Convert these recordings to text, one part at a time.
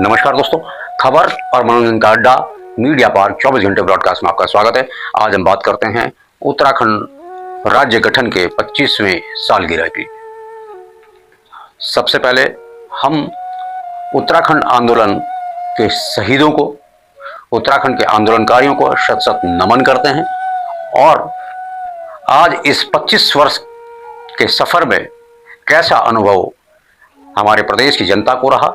नमस्कार दोस्तों, खबर और मनोरंजन का अड्डा मीडिया पार्क 24 घंटे ब्रॉडकास्ट में आपका स्वागत है। आज हम बात करते हैं उत्तराखंड राज्य गठन के 25वें सालगिरह की। सबसे पहले हम उत्तराखंड आंदोलन के शहीदों को, उत्तराखंड के आंदोलनकारियों को शत शत नमन करते हैं और आज इस 25 वर्ष के सफर में कैसा अनुभव हमारे प्रदेश की जनता को रहा,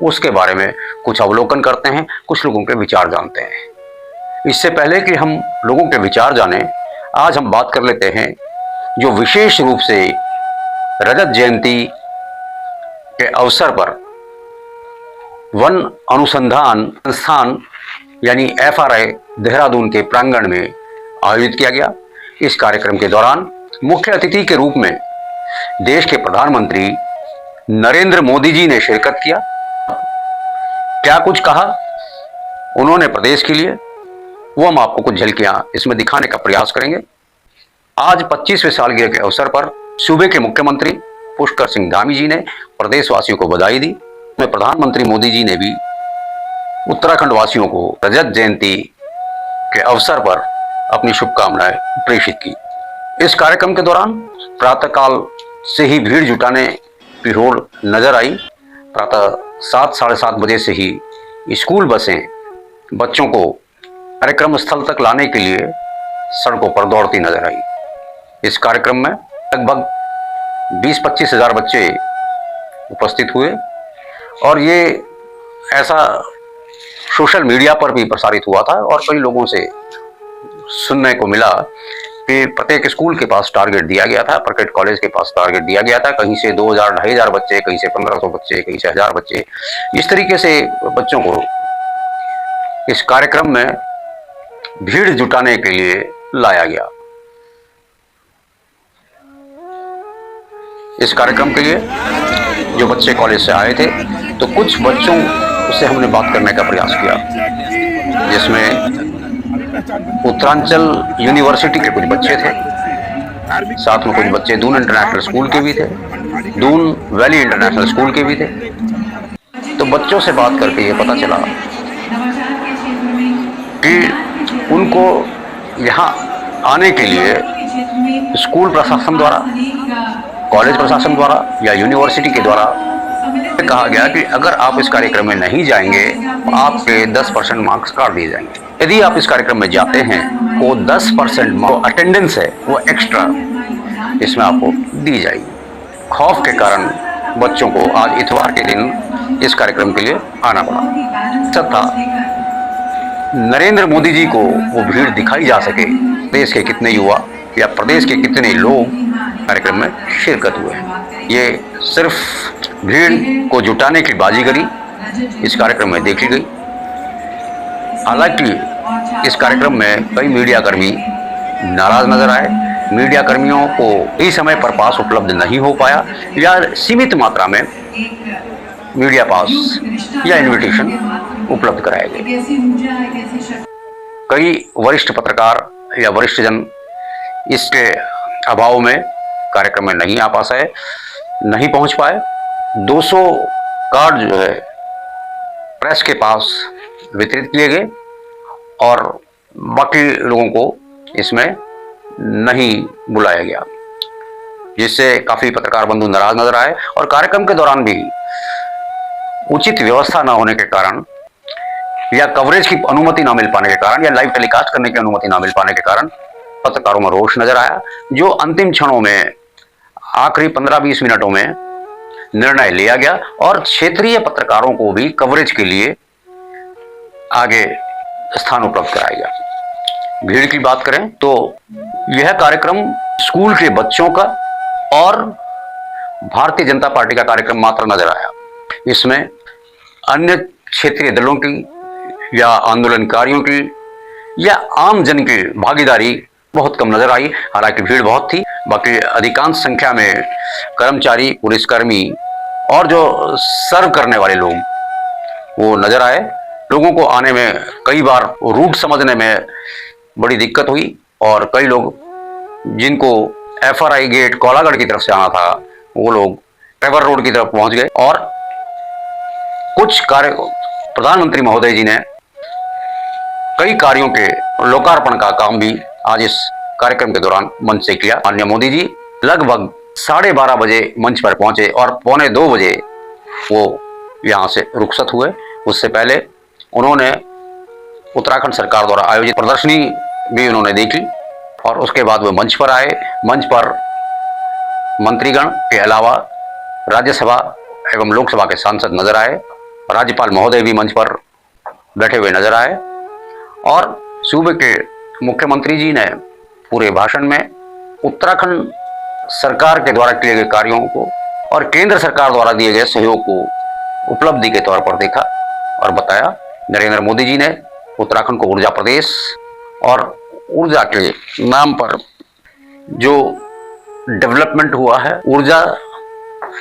उसके बारे में कुछ अवलोकन करते हैं, कुछ लोगों के विचार जानते हैं। इससे पहले कि हम लोगों के विचार जानें, आज हम बात कर लेते हैं जो विशेष रूप से रजत जयंती के अवसर पर वन अनुसंधान संस्थान यानी FRI देहरादून के प्रांगण में आयोजित किया गया। इस कार्यक्रम के दौरान मुख्य अतिथि के रूप में देश के प्रधानमंत्री नरेंद्र मोदी जी ने शिरकत किया। क्या कुछ कहा उन्होंने प्रदेश के लिए, वो हम आपको कुछ झलकियां इसमें दिखाने का प्रयास करेंगे। आज 25वें सालगिरह के अवसर पर सूबे के मुख्यमंत्री पुष्कर सिंह धामी जी ने प्रदेशवासियों को बधाई दी। प्रधानमंत्री मोदी जी ने भी उत्तराखंड वासियों को रजत जयंती के अवसर पर अपनी शुभकामनाएं प्रेषित की। इस कार्यक्रम के दौरान प्रातःकाल से ही भीड़ जुटाने की होड़ नजर आई। प्रातः 7 साढ़े 7 बजे से ही स्कूल बसें बच्चों को कार्यक्रम स्थल तक लाने के लिए सड़कों पर दौड़ती नजर आई। इस कार्यक्रम में लगभग 20-25 हजार बच्चे उपस्थित हुए और ये ऐसा सोशल मीडिया पर भी प्रसारित हुआ था और कई लोगों से सुनने को मिला कि प्रत्येक स्कूल के पास टारगेट दिया गया था, प्रत्येक कॉलेज के पास टारगेट दिया गया था। कहीं से 2000-2500 बच्चे, कहीं से 1500 बच्चे, कहीं से 1000 बच्चे, इस तरीके से बच्चों को इस कार्यक्रम में भीड़ जुटाने के लिए लाया गया। इस कार्यक्रम के लिए जो बच्चे कॉलेज से आए थे, तो कुछ बच्चों से हमने बात करने का प्रयास किया, जिसमें उत्तरांचल यूनिवर्सिटी के कुछ बच्चे थे, साथ में कुछ बच्चे दून इंटरनेशनल स्कूल के भी थे, दून वैली इंटरनेशनल स्कूल के भी थे। तो बच्चों से बात करके ये पता चला कि उनको यहाँ आने के लिए स्कूल प्रशासन द्वारा, कॉलेज प्रशासन द्वारा या यूनिवर्सिटी के द्वारा कहा गया कि अगर आप इस कार्यक्रम में नहीं जाएंगे तो आपके 10% मार्क्स काट दिए जाएंगे। यदि आप इस कार्यक्रम में जाते हैं तो 10% अटेंडेंस है वो एक्स्ट्रा इसमें आपको दी जाएगी। खौफ के कारण बच्चों को आज इतवार के दिन इस कार्यक्रम के लिए आना पड़ा। तथा नरेंद्र मोदी जी को वो भीड़ दिखाई जा सके, देश के कितने युवा या प्रदेश के कितने लोग कार्यक्रम में शिरकत हुए। ये सिर्फ भीड़ को जुटाने की बाजीगरी इस कार्यक्रम में देखी गई। हालांकि इस कार्यक्रम में कई मीडिया कर्मी नाराज नजर आए। मीडिया कर्मियों को सही समय पर पास उपलब्ध नहीं हो पाया या सीमित मात्रा में मीडिया पास या इनविटेशन उपलब्ध कराए गए। कई वरिष्ठ पत्रकार या वरिष्ठ जन इसके अभाव में कार्यक्रम में नहीं आ पाए, नहीं पहुंच पाए। 200 कार्ड जो है प्रेस के पास वितरित किए गए और बाकी लोगों को इसमें नहीं बुलाया गया, जिससे काफी पत्रकार बंधु नाराज नजर आए। और कार्यक्रम के दौरान भी उचित व्यवस्था न होने के कारण या कवरेज की अनुमति न मिल पाने के कारण या लाइव टेलीकास्ट करने की अनुमति न मिल पाने के कारण पत्रकारों में रोष नजर आया, जो अंतिम क्षणों में आखिरी 15-20 मिनटों में निर्णय लिया गया और क्षेत्रीय पत्रकारों को भी कवरेज के लिए आगे स्थान उपलब्ध कराया गया। भीड़ की बात करें तो यह कार्यक्रम स्कूल के बच्चों का और भारतीय जनता पार्टी का कार्यक्रम मात्र नजर आया। इसमें अन्य क्षेत्रीय दलों की या आंदोलनकारियों की या आम जन की भागीदारी बहुत कम नजर आई। हालांकि भीड़ बहुत थी। बाकी अधिकांश संख्या में कर्मचारी, पुलिसकर्मी और जो सर्व करने वाले लोग वो नजर आए। लोगों को आने में कई बार रूट समझने में बड़ी दिक्कत हुई और कई लोग जिनको FRI गेट कोलागढ़ की तरफ से आना था, वो लोग ट्रेवर रोड की तरफ पहुंच गए और कुछ कार्य प्रधानमंत्री महोदय जी ने कई कार्यों के लोकार्पण का काम भी आज इस कार्यक्रम के दौरान मंच से किया। माननीय मोदी जी लगभग 12:30 बजे मंच पर पहुंचे और 1:45 बजे वो यहाँ से रुखसत हुए। उससे पहले उन्होंने उत्तराखंड सरकार द्वारा आयोजित प्रदर्शनी भी उन्होंने देखी और उसके बाद वो मंच पर आए। मंच पर मंत्रीगण के अलावा राज्यसभा एवं लोकसभा के सांसद नजर आए। राज्यपाल महोदय भी मंच पर बैठे हुए नजर आए और सूबे के मुख्यमंत्री जी ने पूरे भाषण में उत्तराखंड सरकार के द्वारा किए गए कार्यों को और केंद्र सरकार द्वारा दिए गए सहयोग को उपलब्धि के तौर पर देखा और बताया। नरेंद्र मोदी जी ने उत्तराखंड को ऊर्जा प्रदेश और ऊर्जा के नाम पर जो डेवलपमेंट हुआ है, ऊर्जा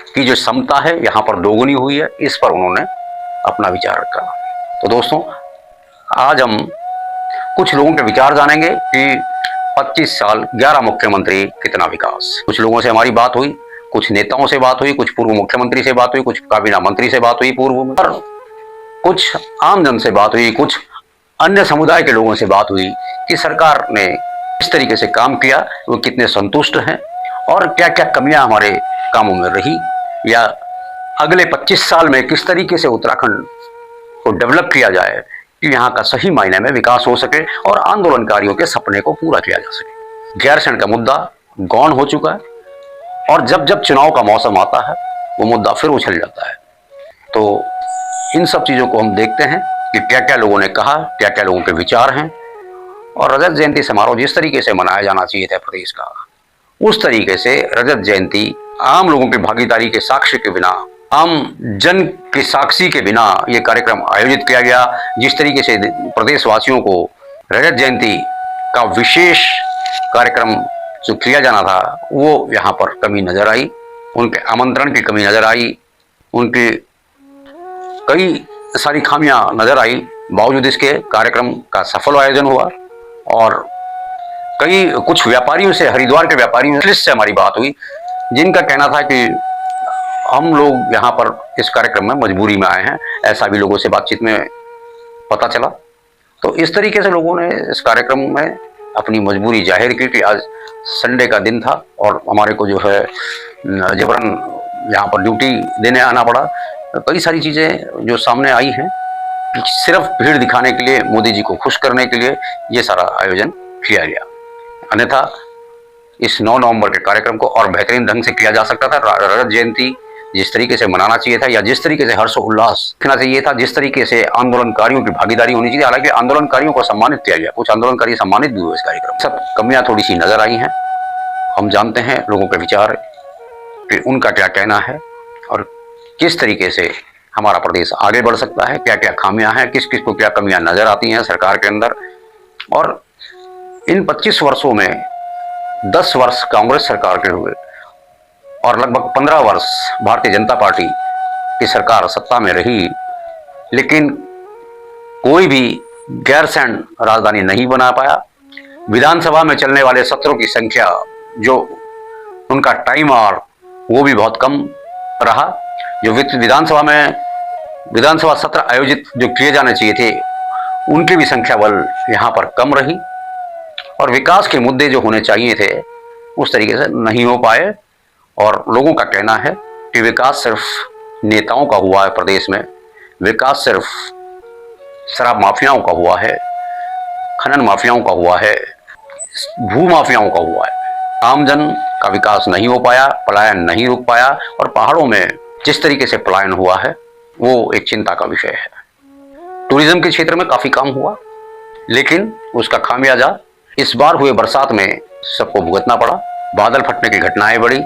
की जो क्षमता है यहाँ पर दोगुनी हुई है, इस पर उन्होंने अपना विचार रखा। तो दोस्तों, आज हम कुछ लोगों के विचार जानेंगे कि 25 साल 11 मुख्यमंत्री कितना विकास। कुछ लोगों से हमारी बात हुई, कुछ नेताओं से बात हुई, कुछ पूर्व मुख्यमंत्री से बात हुई, कुछ काबीना मंत्री से बात हुई पूर्व में, और कुछ आमजन से बात हुई, कुछ अन्य समुदाय के लोगों से बात हुई कि सरकार ने किस तरीके से काम किया, वो कितने संतुष्ट हैं और क्या क्या कमियां हमारे कामों में रही, या अगले 25 साल में किस तरीके से उत्तराखंड को डेवलप किया जाए कि यहाँ का सही मायने में विकास हो सके और आंदोलनकारियों के सपने को पूरा किया जा सके। गैरसैंण का मुद्दा गौण हो चुका है और जब जब चुनाव का मौसम आता है वो मुद्दा फिर उछल जाता है। तो इन सब चीज़ों को हम देखते हैं कि क्या क्या लोगों ने कहा, क्या क्या लोगों के विचार हैं। और रजत जयंती समारोह जिस तरीके से मनाया जाना चाहिए था प्रदेश का, उस तरीके से रजत जयंती आम लोगों की भागीदारी के साक्ष्य के बिना, आम जन के साक्षी के बिना ये कार्यक्रम आयोजित किया गया। जिस तरीके से प्रदेशवासियों को रजत जयंती का विशेष कार्यक्रम जो किया जाना था, वो यहाँ पर कमी नजर आई, उनके आमंत्रण की कमी नजर आई, उनकी कई सारी खामियां नजर आई। बावजूद इसके कार्यक्रम का सफल आयोजन हुआ और कुछ व्यापारियों से, हरिद्वार के व्यापारियों से हमारी बात हुई, जिनका कहना था कि हम लोग यहाँ पर इस कार्यक्रम में मजबूरी में आए हैं। ऐसा भी लोगों से बातचीत में पता चला। तो इस तरीके से लोगों ने इस कार्यक्रम में अपनी मजबूरी जाहिर की कि आज संडे का दिन था और हमारे को जो है जबरन यहाँ पर ड्यूटी देने आना पड़ा। कई सारी चीज़ें जो सामने आई हैं, सिर्फ भीड़ दिखाने के लिए, मोदी जी को खुश करने के लिए ये सारा आयोजन किया गया। अन्यथा इस 9 नवंबर के कार्यक्रम को और बेहतरीन ढंग से किया जा सकता था। रजत जयंती जिस तरीके से मनाना चाहिए था, या जिस तरीके से हर्षोल्लास दिखना चाहिए था, जिस तरीके से आंदोलनकारियों की भागीदारी होनी चाहिए, हालांकि आंदोलनकारियों को सम्मानित किया गया, कुछ आंदोलनकारी सम्मानित भी हुए इस कार्यक्रम। सब कमियां थोड़ी सी नजर आई हैं। हम जानते हैं लोगों के विचार कि उनका क्या कहना है और किस तरीके से हमारा प्रदेश आगे बढ़ सकता है, क्या क्या खामियां हैं, किस किस को क्या कमियां नजर आती हैं सरकार के अंदर। और इन 25 वर्षों में 10 वर्ष कांग्रेस सरकार के हुए और लगभग 15 वर्ष भारतीय जनता पार्टी की सरकार सत्ता में रही, लेकिन कोई भी गैरसैंण राजधानी नहीं बना पाया। विधानसभा में चलने वाले सत्रों की संख्या, जो उनका टाइम और वो भी बहुत कम रहा। जो विधानसभा सत्र आयोजित जो किए जाने चाहिए थे, उनकी भी संख्या बल यहाँ पर कम रही और विकास के मुद्दे जो होने चाहिए थे उस तरीके से नहीं हो पाए। और लोगों का कहना है कि विकास सिर्फ नेताओं का हुआ है प्रदेश में, विकास सिर्फ शराब माफियाओं का हुआ है, खनन माफियाओं का हुआ है, भू माफियाओं का हुआ है। आमजन का विकास नहीं हो पाया, पलायन नहीं रुक पाया और पहाड़ों में जिस तरीके से पलायन हुआ है वो एक चिंता का विषय है। टूरिज्म के क्षेत्र में काफी काम हुआ, लेकिन उसका खामियाजा इस बार हुए बरसात में सबको भुगतना पड़ा। बादल फटने की घटनाएं बढ़ी,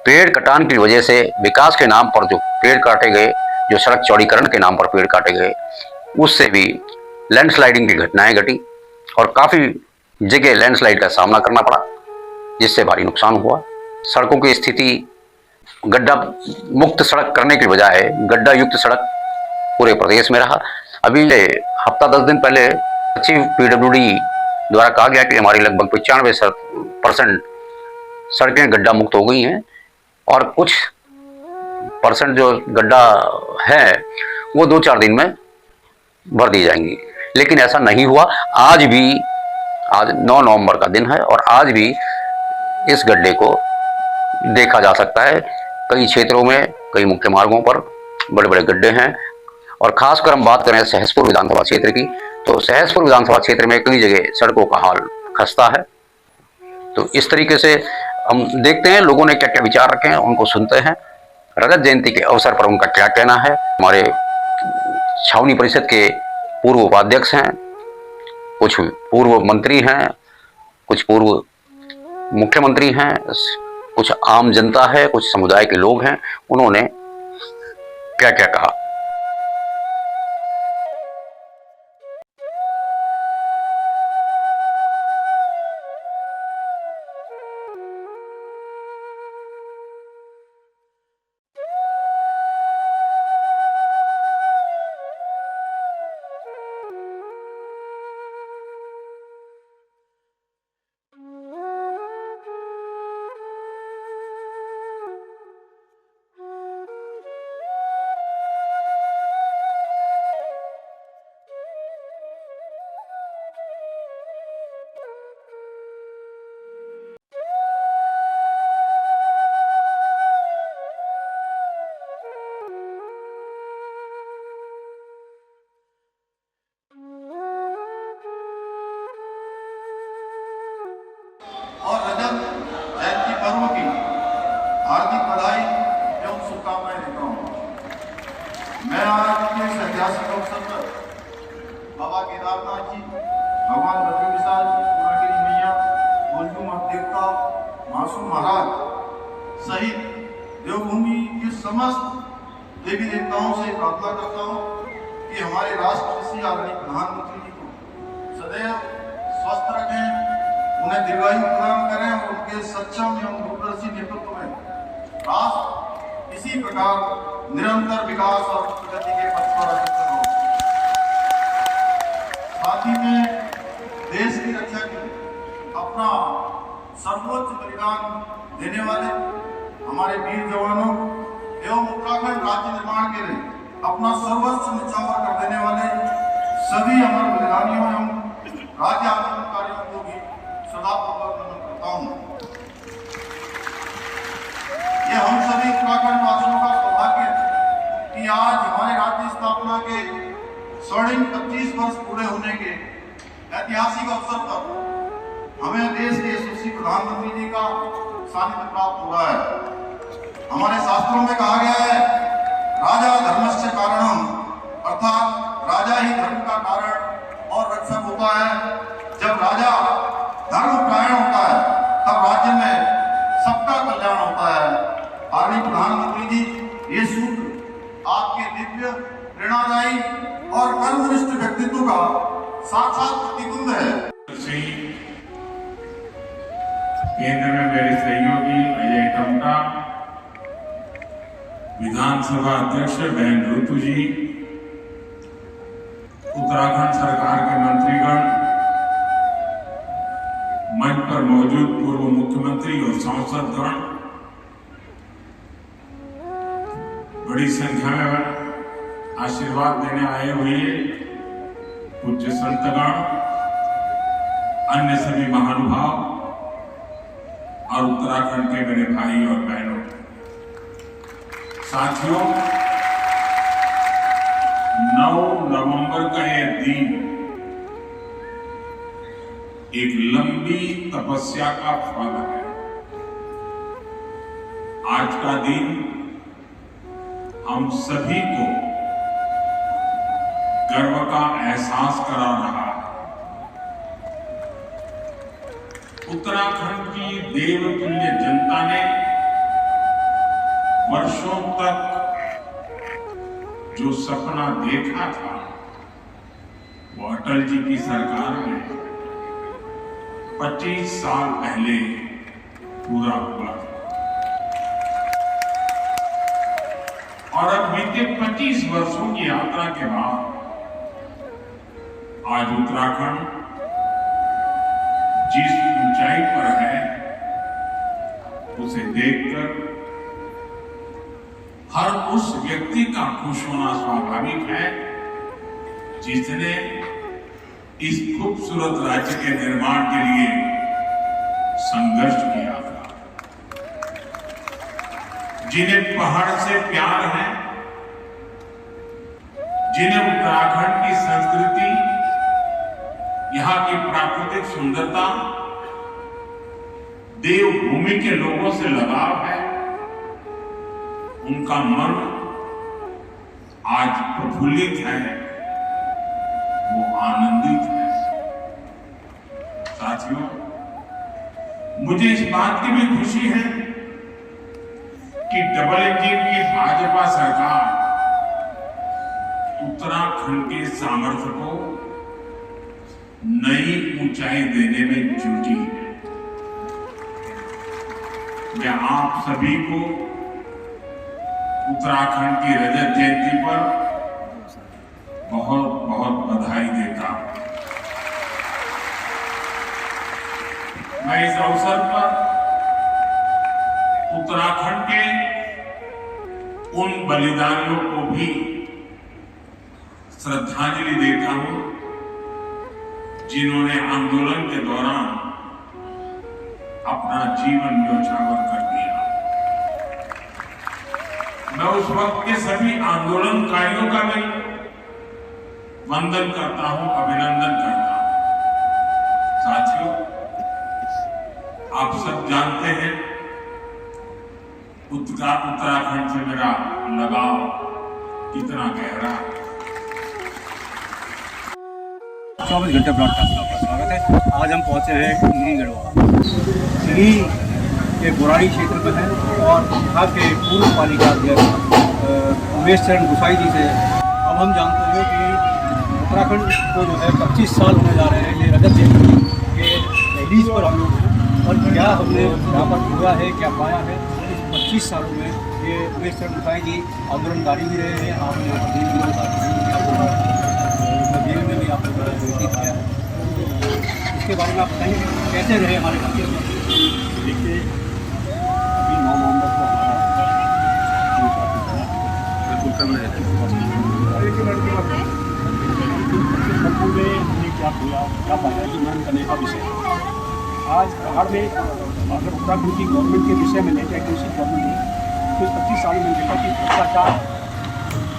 पेड़ कटान की वजह से विकास के नाम पर जो पेड़ काटे गए, जो सड़क चौड़ीकरण के नाम पर पेड़ काटे गए, उससे भी लैंडस्लाइडिंग की घटनाएं घटी और काफी जगह लैंडस्लाइड का सामना करना पड़ा, जिससे भारी नुकसान हुआ। सड़कों की स्थिति गड्ढा मुक्त सड़क करने की बजाय गड्ढा युक्त सड़क पूरे प्रदेश में रहा। अभी हफ्ता 10 दिन पहले सचिव पीडब्ल्यूडी द्वारा कहा गया कि हमारी लगभग 95% सड़कें गड्ढा मुक्त हो गई हैं और कुछ % जो गड्ढा है वो 2-4 दिन में भर दी जाएंगी। लेकिन ऐसा नहीं हुआ। आज 9 नवंबर का दिन है और आज भी इस गड्ढे को देखा जा सकता है। कई क्षेत्रों में, कई मुख्य मार्गों पर बड़े बड़े गड्ढे हैं। और खासकर हम बात करें सहसपुर विधानसभा क्षेत्र की, तो सहसपुर विधानसभा क्षेत्र में कई जगह सड़कों का हाल खस्ता है। तो इस तरीके से हम देखते हैं लोगों ने क्या क्या विचार रखे हैं, उनको सुनते हैं। रजत जयंती के अवसर पर उनका क्या कहना है। हमारे छावनी परिषद के पूर्व उपाध्यक्ष हैं, कुछ पूर्व मंत्री हैं, कुछ पूर्व मुख्यमंत्री हैं, कुछ आम जनता है, कुछ समुदाय के लोग हैं। उन्होंने क्या क्या कहा। और रजत जयंती पर्व की हार्दिक बधाई एवं शुभकामनाएं देता हूँ। मैं आज के इस ऐतिहासिक अवसर पर बाबा केदारनाथ जी, भगवान बद्री विशाल जी, पूर्णागिरी मैया, गोलजू महादेवता, मासूम महाराज सहित देवभूमि के समस्त देवी देवताओं से प्रार्थना करता हूँ कि हमारे राष्ट्रपति आदरणीय प्रधानमंत्री जी को सदैव स्वस्थ रखें, उन्हें दीर्घायु प्रदान करें और उनके सक्षम एवं दूरदर्शी नेतृत्व में राष्ट्र इसी प्रकार निरंतर विकास और प्रगति के पथ पर अग्रसर हो। साथ ही में देश की रक्षा के लिए अपना सर्वोच्च बलिदान देने वाले हमारे वीर जवानों एवं उत्तराखंड राज्य निर्माण के लिए अपना सर्वस्व न्यौछावर कर देने वाले सभी अमर बलिदानियों एवं राज्य आंदोलनकारियों को भी सदापूर्वक नमन करता हूँ। ये हम सभी उत्तराखंड वासियों का सौभाग्य है कि आज हमारे राज्य स्थापना के स्वर्णिम 25 वर्ष पूरे होने के ऐतिहासिक अवसर पर हमें देश के यशस्वी प्रधानमंत्री जी का सानिध्य प्राप्त हुआ है। हमारे शास्त्रों में कहा गया है, राजा धर्मस्य कारणम, अर्थात राजा ही धर्म का कारण और रक्षक होता है। जब राजा धर्म परायण होता है तब राज्य में सबका कल्याण होता है। आदरणीय प्रधानमंत्री जी, ये सूत्र आपके दिव्य, प्रेरणादायी और कर्मनिष्ठ व्यक्तित्व का साक्षात प्रतिबिंब है। केंद्र में मेरे सहयोगी अजय टमटा, विधानसभा अध्यक्ष बहन ऋतु जी, उत्तराखंड सरकार के मंत्रीगण, मंच पर मौजूद पूर्व मुख्यमंत्री और सांसदगण, बड़ी संख्या में आशीर्वाद देने आए हुए पूज्य संतगण, अन्य सभी महानुभाव और उत्तराखंड के मेरे भाई और बहनों, साथियों, 9 नवंबर का यह दिन एक लंबी तपस्या का फल है। आज का दिन हम सभी को गर्व का एहसास करा रहा है। उत्तराखंड की देवतुल्य जनता ने वर्षों तक जो सपना देखा था वो अटल जी की सरकार में 25 साल पहले पूरा हुआ और अब बीते 25 वर्षों की यात्रा के बाद आज उत्तराखंड जिस ऊंचाई पर है उसे देखकर हर उस व्यक्ति का खुश होना स्वाभाविक है जिसने इस खूबसूरत राज्य के निर्माण के लिए संघर्ष किया था, जिन्हें पहाड़ से प्यार है, जिन्हें उत्तराखंड की संस्कृति, यहाँ की प्राकृतिक सुंदरता, देवभूमि के लोगों से लगाव है, उनका मन आज प्रफुल्लित है, वो आनंदित है। साथियों, मुझे इस बात की भी खुशी है कि डबल इंजन की भाजपा सरकार उत्तराखंड के सामर्थ्य को नई ऊंचाई देने में जुटी है। मैं आप सभी को उत्तराखंड की रजत जयंती पर बहुत बहुत बधाई देता हूं। मैं इस अवसर पर उत्तराखंड के उन बलिदानियों को भी श्रद्धांजलि देता हूं जिन्होंने आंदोलन के दौरान अपना जीवन न्योछावर कर दिया। मैं उस वक्त के सभी आंदोलनकारियों का भी वंदन करता हूं, अभिनंदन करता हूं। साथियों, आप सब जानते हैं उत्तराखंड से मेरा लगाव कितना गहरा है। 24 घंटे ब्रॉडकास्ट का आपका स्वागत है। आज हम पहुंचे हैं गिरी गढ़वाल। गिरी के बुराड़ी क्षेत्र में है और यहाँ के पूर्व पालिका अध्यक्ष उमेश चरण गुसाई जी से अब हम जानते हैं कि उत्तराखंड को जो है 25 साल होने जा रहे हैं। ये रजत जयंती के रिलीज पर हम लोग हैं और क्या हमने यहाँ पर हुआ है, क्या पाया है। इस 25 सालों में ये उमेश चरण गुसाई जी आंदोलनकारी भी रहे हैं। आपने जेल में भी आप व्यतीत किया है, इसके बारे में आप बताएंगे कैसे रहे हमारे खाते में। देखिए, अभी 9 नवंबर को क्या पाया कि मन करने का विषय आज पहाड़ में अगर उत्तराखंड की गवर्नमेंट के विषय में लेकर कृषि गवर्नमेंट ने कुछ 25 सालों में देखा कि भ्रष्टाचार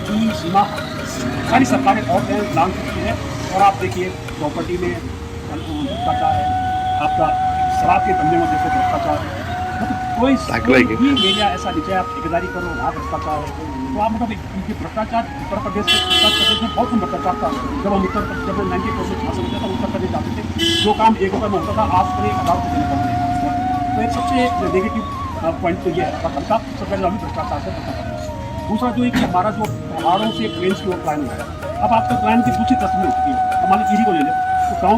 की सीमा सारी सरकारें और लांघ चुकी है। और आप देखिए प्रॉपर्टी में भ्रष्टाचार है, आपका शराब के धंधे में देखो भ्रष्टाचार है, कोई भी एरिया ऐसा नहीं, चाहे आप ठेकेदारी करो वहाँ भ्रष्टाचार है। तो आप मतलब ये भ्रष्टाचार उत्तर प्रदेश में बहुत कम भ्रष्टाचार था। जब हम जब 90% हासिल होता था उत्तर प्रदेश जाते थे, जो काम 1 रुपये में होता था आज करीब 1000 रुपये देने पड़ते हैं। तो एक सबसे नेगेटिव पॉइंट तो ये है बनता सबसे पहले अभी भ्रष्टाचार से खत्म करना है। दूसरा जो है कि हमारा जो पहाड़ों से प्लेन्स की ओर प्लान है, अब आपका प्लान की दूसरी तस्वीर हो चुकी है। हमारे टिहरी को ले लें तो गाँव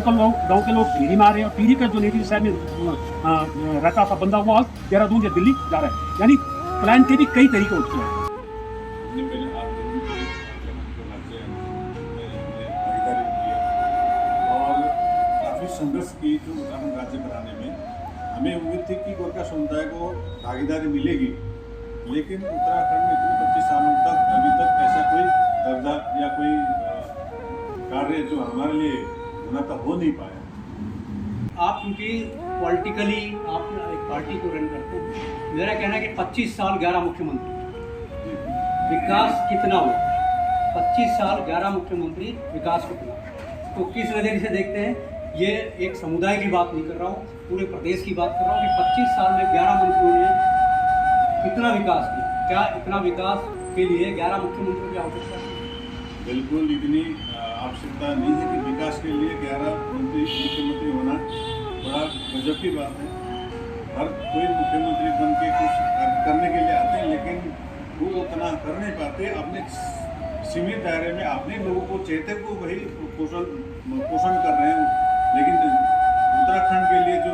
के लोग टिहरी में आ रहे हैं और टिहरी का जो नेटिव शहर में रहता था बंदा वो आज देहरादून या दिल्ली जा रहा है। यानी प्लान के भी कई तरीके हो चुके हैं। और काफ़ी संघर्ष की जो उत्तराखंड राज्य बनाने में हमें उम्मीद थी कि गोरखा समुदाय को भागीदारी मिलेगी, लेकिन उत्तराखंड में इतने 25 सालों तक अभी तक ऐसा कोई दर्जा या कोई कार्य जो हमारे लिए होना था हो नहीं पाया। आप क्योंकि पॉलिटिकली आप एक पार्टी को रन करते हैं, मेरा कहना है कि 25 साल 11 मुख्यमंत्री, विकास कितना हुआ? 25 साल 11 मुख्यमंत्री, विकास कितना? तो किस नज़रिए से देखते हैं? ये एक समुदाय की बात नहीं कर रहा हूँ, पूरे प्रदेश की बात कर रहा हूँ कि 25 साल में 11 मंत्रियों ने कितना विकास किया। क्या इतना विकास के लिए 11 मुख्यमंत्रियों की आवश्यकता है? बिल्कुल इतनी आवश्यकता नहीं है कि विकास के लिए 11 मुख्यमंत्री होना बड़ा गजब की बात है। हर कोई मुख्यमंत्री बन के कुछ करने के लिए आते हैं, लेकिन वो उतना कर नहीं पाते। अपने सीमित दायरे में अपने लोगों को चेते को वही पोषण कर रहे हैं। लेकिन उत्तराखंड के लिए जो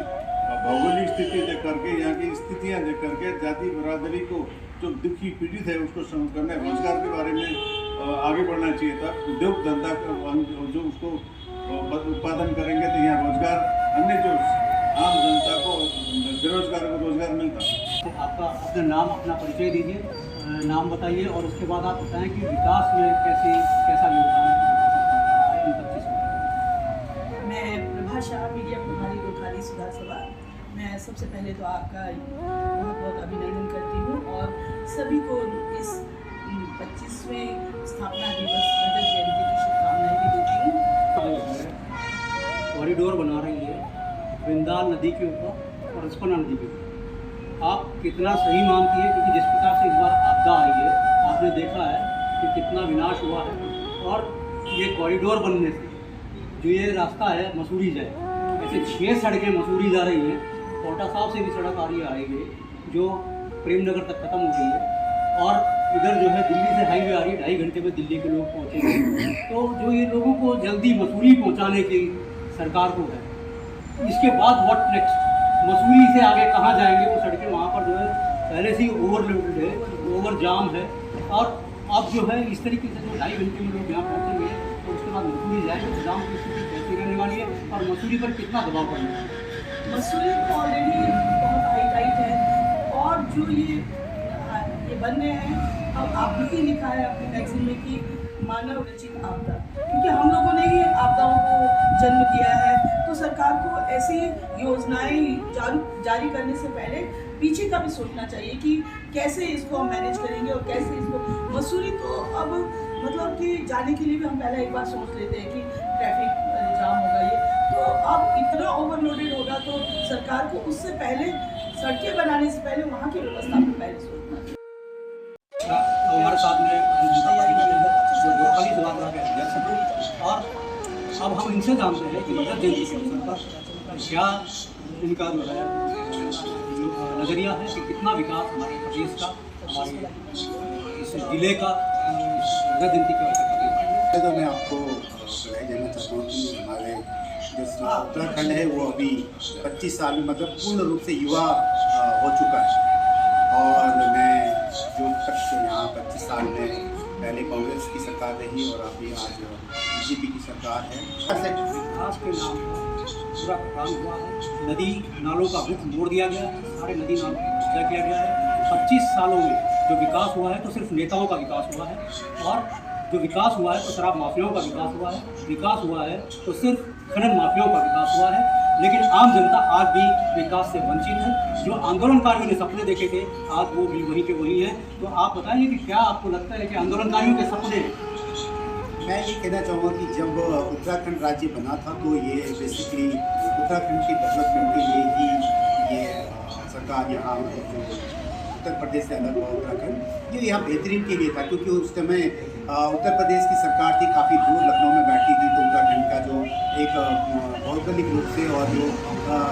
भौगोलिक स्थिति देख करके, यहाँ की स्थितियाँ देख करके, जाति बिरादरी को जो दुखी पीड़ित है उसको करने, रोजगार के बारे में आगे बढ़ना चाहिए था। उद्योग धंधा जो उसको उत्पादन करेंगे तो यहाँ रोजगार, अन्य जो आम जनता को, बेरोजगार को रोजगार मिलता। आपका अपना नाम, अपना परिचय दीजिए। नाम बताइए और उसके बाद आप बताएं कि विकास में कैसा योगदान रहा है इन 25 सालों में। मैं प्रभा शाह, मीडिया प्रभारी गोखाली सुधार सभा। मैं सबसे पहले तो आपका बहुत बहुत अभिनंदन करती हूँ और सभी को इस 25वें स्थापना दिवस रजत जयंती की शुभकामनाएं भी देती हूँ। कॉरिडोर बना रही है वृंदावन नदी के ऊपर और रिस्पना नदी के ऊपर। आप कितना सही मानती है, क्योंकि जिस प्रकार से इस बार आपदा आई है, आपने देखा है कि कितना विनाश हुआ है और ये कॉरिडोर बनने से जो ये रास्ता है मसूरी जाए, ऐसे 6 सड़कें मसूरी जा रही हैं। कोटा साहब से भी सड़क आ रही है आएगी जो प्रेमनगर तक खत्म हो गई है और इधर जो है दिल्ली से हाईवे आ रही है, 2.5 घंटे में दिल्ली के लोग पहुँचेंगे। तो जो ये लोगों को जल्दी मसूरी पहुँचाने की सरकार को है, इसके बाद व्हाट नेक्स्ट, मसूरी से आगे कहाँ जाएंगे? वो सड़कें वहाँ पर जो है पहले से ही ओवरलोडेड है, ओवर जाम है और अब जो है इस तरीके से जो 2.5 घंटे में लोग यहाँ पहुँचेंगे तो उसके बाद मसूरी जाएंगे तो जाम की स्थिति कैसी रहने वाली है और मसूरी पर कितना दबाव पड़ना है? मसूरी तो ऑलरेडी बहुत हाई टाइट है और जो ये बन रहे हैं, अब आपने ही लिखा है अपने मैगजीन में कि मानव रचित आपदा, क्योंकि हम लोगों ने ही आपदाओं को जन्म दिया है। तो सरकार को ऐसी योजनाएं जारी करने से पहले पीछे का भी सोचना चाहिए कि कैसे इसको हम मैनेज करेंगे और कैसे इसको। मसूरी तो अब मतलब कि जाने के लिए भी हम पहले एक बार सोच लेते हैं कि ट्रैफिक जाम होगा ये, तो अब इतना ओवरलोडेड होगा तो सरकार को उससे पहले सड़कें बनाने से पहले वहाँ की व्यवस्था को पहले सोचना चाहिए। हमारे साथ में जो गोखाली सभा के अध्यक्ष हैं और अब हम इनसे जानते हैं कि रजत जयंती के अवसर पर क्या इनका जो है नज़रिया है कि कितना विकास हमारे प्रदेश का, हमारे इस जिले का रजत जयंती के अवसर पर। तो मैं आपको बधाई देना चाहता हूँ कि हमारे जो उत्तराखंड है वो अभी 25 साल में मतलब पूर्ण रूप से युवा हो चुका है और मैं जो तक यहाँ 25 साल में पहले कांग्रेस की सरकार रही और अभी आज बीजेपी की सरकार है। विकास के नाम पर पूरा काम हुआ है, नदी नालों का रुख मोड़ दिया गया है, सारे नदी नालों को कब्जा किया गया है। 25 सालों में जो विकास हुआ है तो सिर्फ नेताओं का विकास हुआ है और जो विकास हुआ है तो शराब माफियाओं का विकास हुआ है, विकास हुआ है तो सिर्फ खनन माफियाओं का विकास हुआ है। लेकिन आम जनता आज भी विकास से वंचित है। जो आंदोलनकारियों ने सपने देखे थे आज वो भी वहीं के वहीं हैं। तो आप बताइए कि क्या आपको लगता है कि आंदोलनकारियों के सपने? मैं ये कहना चाहूँगा कि जब उत्तराखंड राज्य बना था तो ये बेसिकली उत्तराखंड के डेवलपमेंट के लिए ही ये सरकार यहाँ जो उत्तर प्रदेश से अलग हुआ उत्तराखंड, ये यहाँ बेहतरीन के लिए था क्योंकि उस समय उत्तर प्रदेश की सरकार थी काफ़ी दूर लखनऊ में बैठी थी तो उत्तराखंड का जो एक भौगोलिक रूप से और जो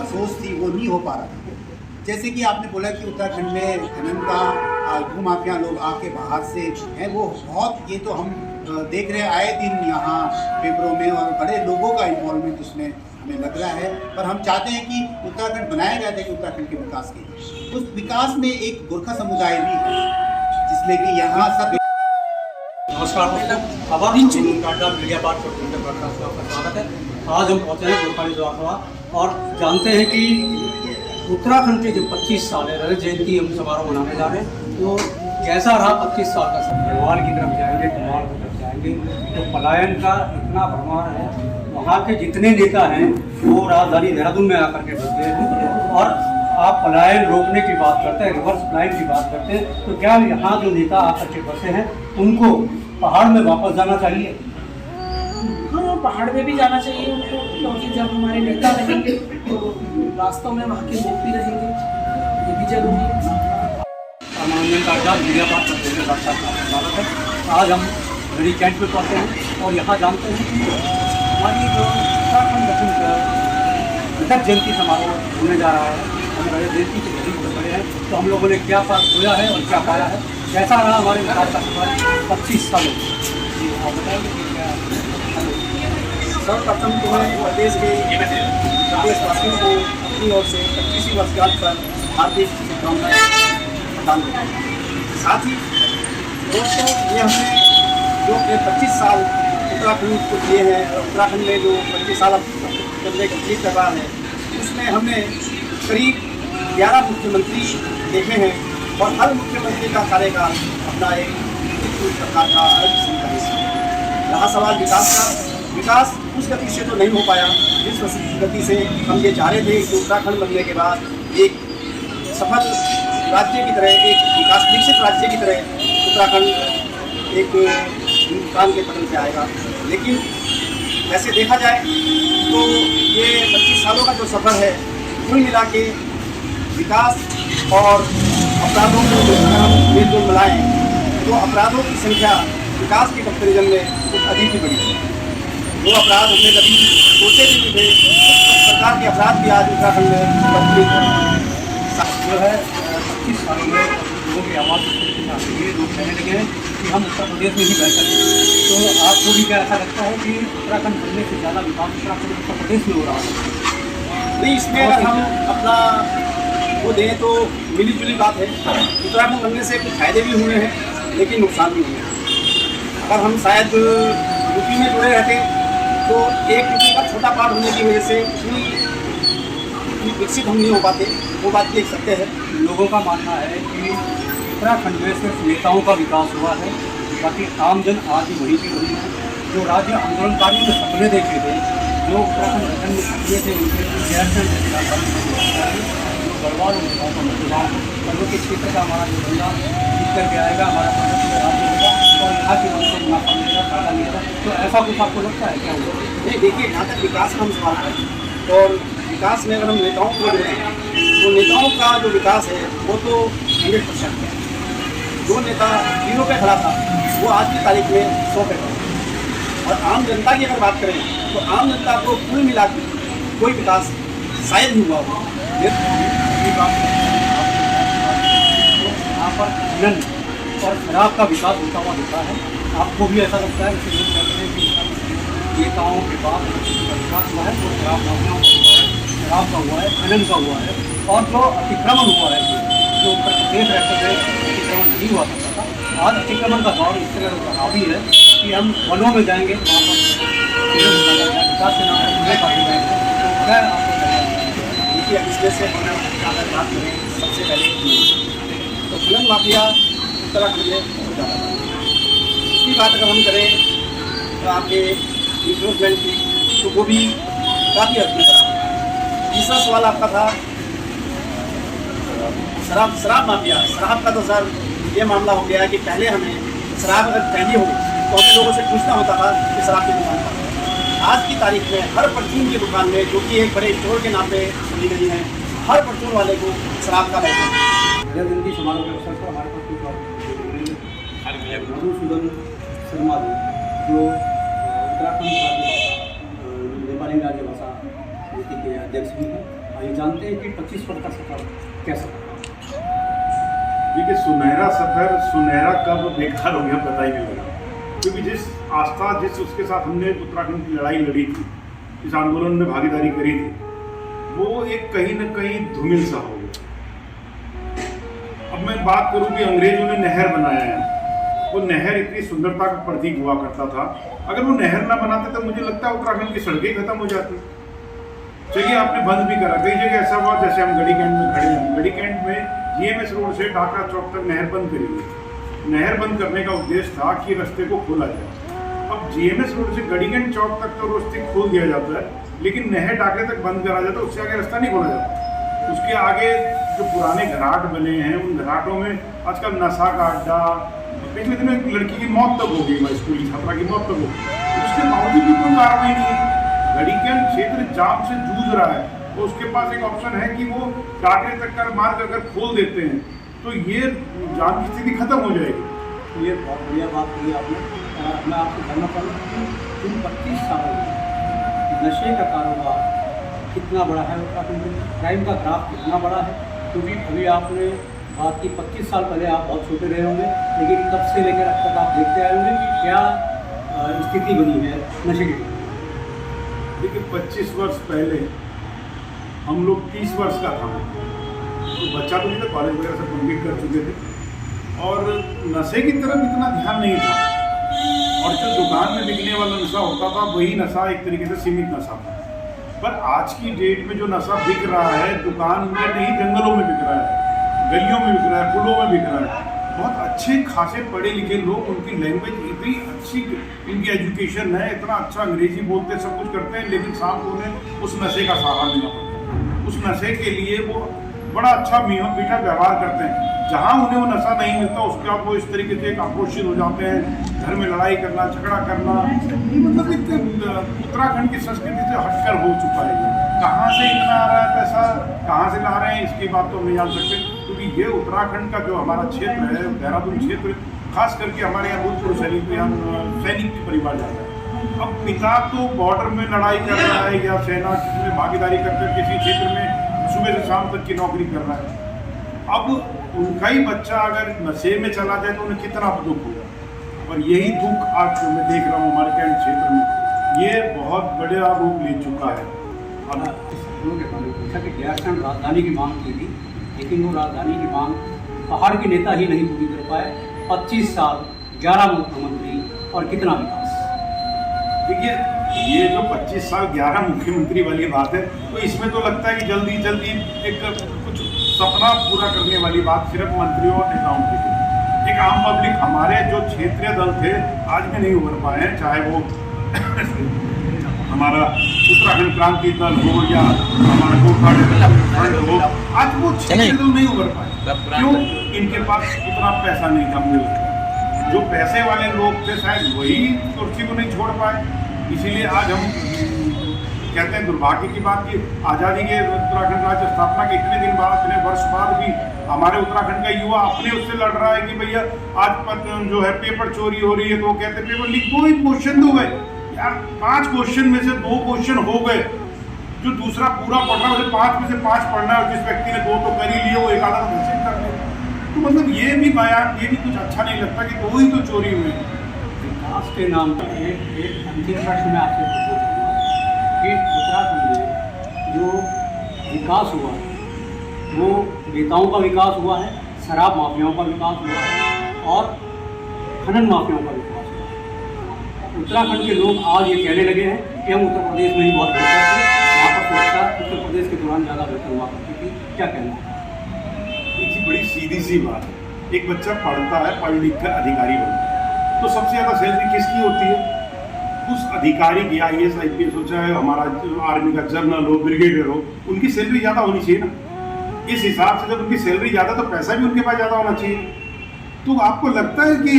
सोच थी वो नहीं हो पा रहा था। जैसे कि आपने बोला कि उत्तराखंड में खनन का भूमाफिया लोग आके बाहर से हैं, वो बहुत ये तो हम देख रहे हैं आए दिन यहाँ पेपरों में और बड़े लोगों का इन्वॉल्वमेंट उसमें हमें लग रहा है। पर हम चाहते हैं कि उत्तराखंड बनाया गया था कि उत्तराखंड के विकास के लिए, उस विकास में एक गोरखा समुदाय भी है जिसमें कि यहाँ सब। नमस्कार दोस्तों, खबर मीडिया पार्ट पर ब्रॉडकास्ट का आपका स्वागत है। आज हम पहुँचे हैं गोखाली सभा और जानते हैं कि उत्तराखंड के जो 25 साल है रजत जयंती हम समारोह मनाने जा रहे हैं, तो कैसा रहा 25 साल का समय? गढ़वाल की तरफ जाएंगे, कुमाऊं की तरफ जाएंगे तो पलायन का इतना भरमार है। वहाँ के जितने नेता हैं वो राजधानी देहरादून में आकर के बस गए हैं और आप पलायन रोकने की बात करते हैं, रिवर्स पलायन की बात करते हैं। तो क्या यहाँ जो नेता आकर के बसे हैं उनको पहाड़ में वापस जाना चाहिए? हाँ, पहाड़ में भी जाना चाहिए उनको, क्योंकि जब हमारे नेता रहेंगे तो वास्तव में वहाँ के लोग भी रहेंगे, ये भी जरूरी है। मीडिया पार्ट पर आज हम मेरी कैंट में पहुँचे हैं और यहाँ जानते हैं कि हमारी जो उत्तराखंड रजत जयंती समारोह होने जा रहा है, हम रजत जयंती के दिन पर खड़े हैं, तो हम लोगों ने क्या खोया है और क्या पाया है, कैसा रहा हमारे विकास का सफर 25 सालों में? जी आप बताएंगे कि क्या? सर्वप्रथम तो मैं प्रदेश के प्रदेशवासियों को अपनी ओर से 25वीं वर्षगांठ पर हार्दिक शुभकामनाएं प्रदान करता हूँ। साथ ही दोस्तों ये हमने जो 25 साल उत्तराखंड को दिए हैं, उत्तराखंड में जो 25 साल चलने कंप्लीट कर रहा है उसमें हमने करीब 11 मुख्यमंत्री देखे हैं और हर मुख्यमंत्री का कार्यकाल अपना एक प्रकार का अलग किस्म का हिस्सा है। रहा सवाल विकास का, विकास उस गति से तो नहीं हो पाया जिस गति से हम ये चाह रहे थे कि उत्तराखंड बनने के बाद एक सफल राज्य की तरह, एक विकास विकसित राज्य की तरह उत्तराखंड एक हिंदुस्तान के पटल पे आएगा। लेकिन वैसे देखा जाए तो ये 25 सालों का जो सफ़र है, कुल मिला के विकास और अपराधों को अगर हम मेल जोल मिलाएँ तो अपराधों की संख्या विकास के कंपेरिजन में कुछ अधिक ही बढ़ी है। वो अपराध हमने कभी सोचे भी नहीं थे, उस प्रकार के अपराध भी आज उत्तराखंड में बढ़ते हैं। जो है 25 सालों में लोगों की आवाज़ ये लोग कहने लगे हैं कि हम उत्तर प्रदेश में ही बेहतर हैं। तो आपको भी क्या ऐसा लगता है कि उत्तराखंड बनने से ज़्यादा विकास उत्तर प्रदेश में हो रहा है? नहीं, इसमें अगर हम अपना वो दें तो मिली जुली बात है। उत्तराखंड बनने से कुछ फायदे भी हुए हैं लेकिन नुकसान भी हुए हैं। अगर हम शायद यूपी में जुड़े रहते तो एक यूपी का छोटा पार्ट होने की वजह से उतनी विकसित हम नहीं हो पाते, वो बात भी एक सत्य है। लोगों का मानना है कि उत्तराखंड में सिर्फ नेताओं का विकास हुआ है, बाकी आमजन आज भी वही की वही है। जो राज्य आंदोलनकारियों ने सपने देखे थे, जो उत्तराखंड गठन में सपने थे, उनके जो गढ़वाल नेताओं का मतदान पर्वतीय क्षेत्र का हमारा जो बंदा जीत करके आएगा, हमारा पर्वतीय राज्य होगा और यहाँ की वजह से मुनाफा मिलेगा, फायदा मिलेगा। तो ऐसा कुछ आपको लगता है क्या होगा? नहीं, देखिए, जहाँ तक विकास का हम सवाल करें और विकास में अगर हम नेताओं को दें तो नेताओं का जो विकास है वो तो 100% है। जो नेता 0 पे खड़ा था वो आज की तारीख में 100 पे खड़ा। और आम जनता की अगर बात करें तो आम जनता को कुल मिला के कोई विकास शायद ही हुआ हो। यहाँ पर खनन और शराब का विकास होता हुआ दिखता है। आपको भी ऐसा लगता है कि लोग कहते हैं कि नेताओं के बाद विकास हुआ है तो शराब माफियाओं का हुआ है, शराब का हुआ है, खनन का हुआ है और जो अतिक्रमण हुआ है, जो उत्तर प्रदेश रहते हुए अतिक्रमण नहीं हुआ सकता था, आज अतिक्रमण का दौर इस तरह का हावी है कि हम वनों में जाएंगे, वहाँ पर विकास के नाम पर जुड़े पाते जाएंगे। तो क्या आपको देखिए, इसमें से अगर बात करें सबसे पहले तो खनन माफिया उत्तराखंड में बहुत ज़्यादा है। इसकी बात अगर हम करें तो आपके इन्फ्लोसमेंट की तो वो भी काफ़ी हद तक है। तीसरा सवाल आपका था शराब माफिया। शराब का तो सर ये मामला हो गया कि पहले हमें शराब अगर पहली हो तो हमें लोगों से पूछना होता था कि शराब की दुकान पर। आज की तारीख में हर परचून की दुकान में, जो कि एक बड़े स्टोर के नाम पे खुली गई है, हर परचून वाले को शराब का लाइसेंस है। जिंदगी समारोह के अवसर पर हमारे पास मधुसूदन शर्मा जो उत्तराखंड नेपाली राज्य भाषा समिति के अध्यक्ष भी हैं। आइए जानते हैं कि 25 वर्ष का सफर कैसा था। देखिए, सुनहरा सफर सुनहरा कब बेकार हो गया पता ही नहीं लगा, क्योंकि जिस आस्था उसके साथ हमने उत्तराखंड की लड़ाई लड़ी थी, इस आंदोलन में भागीदारी करी थी, वो एक कहीं न कहीं धूमिल सा हो गया। अब मैं बात करूं कि अंग्रेजों ने नहर बनाया है, वो नहर इतनी सुंदरता का प्रतीक हुआ करता था। अगर वो नहर ना बनाते तो मुझे लगता है उत्तराखंड की सड़कें खत्म हो जाती। चलिए, आपने बंद भी करा, कई जगह ऐसा हुआ जैसे हम गढ़ी कैंट में खड़े हैं, गढ़ी कैंट में GMS रोड से ढाका चौक तक नहर बंद करी हुई। नहर बंद करने का उद्देश्य था कि रास्ते को खोला जाए। अब GMS रोड से गढ़ी कैंट चौक तक तो रास्ते खोल दिया जाता है, लेकिन नहर ढाके तक बंद करा जाता है, उससे आगे रास्ता नहीं खोला जाता। उसके आगे जो पुराने घाट बने हैं, उन घाटों में आजकल नशा का अड्डा, पिछले दिनों एक लड़की की मौत तक हो गई, स्कूली छात्रा की मौत तक हो गई, उसके बावजूद भी कोई कार्रवाई नहीं है। गढ़ी कैंट क्षेत्र जाम से जूझ रहा है, तो उसके पास एक ऑप्शन है कि वो टाकरे तक का मार्ग अगर खोल देते हैं तो ये जाम की स्थिति खत्म हो जाएगी। ये बहुत बढ़िया बात कही आपने। मैं आपसे जानना चाहूँगा कि इन 25 सालों में नशे का कारोबार कितना बड़ा है उत्तराखंड में, क्राइम का ग्राफ कितना बड़ा है? क्योंकि अभी आपने बात की 25 साल पहले आप बहुत छोटे रहे होंगे, लेकिन तब से लेकर अब तक आप देखते आए होंगे कि क्या स्थिति बनी है नशे की। देखिए, 25 वर्ष पहले हम लोग 30 वर्ष का था, तो बच्चा तो नहीं था, कॉलेज वगैरह से कंप्लीट कर चुके थे और नशे की तरफ इतना ध्यान नहीं था। और जो दुकान में बिकने वाला नशा होता था वही नशा एक तरीके से सीमित नशा था। पर आज की डेट में जो नशा बिक रहा है दुकान में नहीं, जंगलों में बिक रहा है। गलियों में बिक रहा है, पुलों में बिक रहा है। बहुत अच्छे खासे पढ़े लिखे लोग, उनकी लैंग्वेज इतनी अच्छी, इनकी एजुकेशन है, इतना अच्छा अंग्रेजी बोलते, सब कुछ करते हैं, लेकिन साथ में उन्हें उस नशे का सहारा लेना पड़ता है। उस नशे के लिए वो बड़ा अच्छा मीठा व्यवहार करते हैं। जहाँ उन्हें वो नशा नहीं मिलता उसके बाद वो इस तरीके से एक आक्रोशित हो जाते हैं, घर में लड़ाई करना, झगड़ा करना। ये मतलब एक उत्तराखंड की संस्कृति से हटकर हो चुका है। कहाँ से इतना आ रहा है पैसा, कहाँ से ला रहे हैं, इसकी बात तो हम नहीं जान सकते, क्योंकि ये उत्तराखंड का जो हमारा क्षेत्र है, देहरादून क्षेत्र, खास करके हमारे यहाँ भूतपूर्व सैनिक के परिवार जाता है। अब पिता तो बॉर्डर में लड़ाई कर रहा है या सेना में भागीदारी करके किसी क्षेत्र में सुबह से शाम तक की नौकरी कर रहा है। अब उनका ही बच्चा अगर नशे में चला जाए तो उन्हें कितना दुख होगा। और यही दुख आज जो मैं देख रहा हूँ हमारे कैंट क्षेत्र में, ये बहुत बड़ा रूप ले चुका है। अब पूछा कि गैरसैंण राजधानी की मांग की थी, लेकिन वो राजधानी की मांग पहाड़ के नेता ही नहीं पूरी कर पाए। 25 साल, 11 मुख्यमंत्री और कितना विकास। देखिए, ये जो 25 साल 11 मुख्यमंत्री वाली बात है, तो इसमें तो लगता है कि जल्दी जल्दी एक कुछ सपना पूरा करने वाली बात सिर्फ मंत्रियों और नेताओं की थी। एक आम पब्लिक, हमारे जो क्षेत्रीय दल थे आज भी नहीं उभर पाए हैं, चाहे वो हमारा उत्तराखंड क्रांति दल हो या हमारा गोरखा फ्रंट हो, आज वो क्षेत्रीय दल नहीं उभर पाए। क्यों? इनके पास उतना पैसा नहीं था। मुझे जो पैसे वाले लोग थे शायद वही कुर्सी को नहीं छोड़ पाए। इसीलिए आज हम कहते हैं दुर्भाग्य की बात कि आज़ादी के उत्तराखंड राज्य स्थापना के इतने दिन बाद, इतने वर्ष बाद भी हमारे उत्तराखंड का युवा अपने उससे लड़ रहा है कि भैया आज जो है पेपर चोरी हो रही है, तो वो कहते हैं पेपर लीक, 2 ही क्वेश्चन तो गए यार, 5 क्वेश्चन में से 2 क्वेश्चन हो गए, जो दूसरा पूरा पढ़ना है उसे 5 में से 5 पढ़ना है, और जिस व्यक्ति ने 2 तो कर ही लिए वो एक आधा घोषित कर ले। तो मतलब ये भी बयान, ये भी कुछ अच्छा नहीं लगता कि 2 ही तो चोरी हुई। विकास के नाम पर एक अंतिम प्रश्न में आपसे पूछना चाहूँगा कि उत्तराखंड में जो विकास हुआ है वो नेताओं का विकास हुआ है, शराब माफियाओं का विकास हुआ है और खनन माफियाओं का विकास हुआ है। उत्तराखंड के लोग आज ये कहने लगे हैं कि हम उत्तर प्रदेश में ही बहुत बेहतर थे, वहाँ पर सुरक्षा उत्तर प्रदेश के दौरान ज़्यादा बेहतर हुआ करती थी। क्या कहना है? एक बड़ी सीधी सी बात है, एक बच्चा पढ़ता है, पढ़ लिख कर अधिकारी बनता है, तो सबसे ज़्यादा सैलरी किसकी होती है? उस अधिकारी की, IAS IPS हो, चाहे हमारा आर्मी का जनरल हो, ब्रिगेडियर हो, उनकी सैलरी ज़्यादा होनी चाहिए ना। इस हिसाब से जब उनकी सैलरी ज़्यादा तो पैसा भी उनके पास ज़्यादा होना चाहिए। तो आपको लगता है कि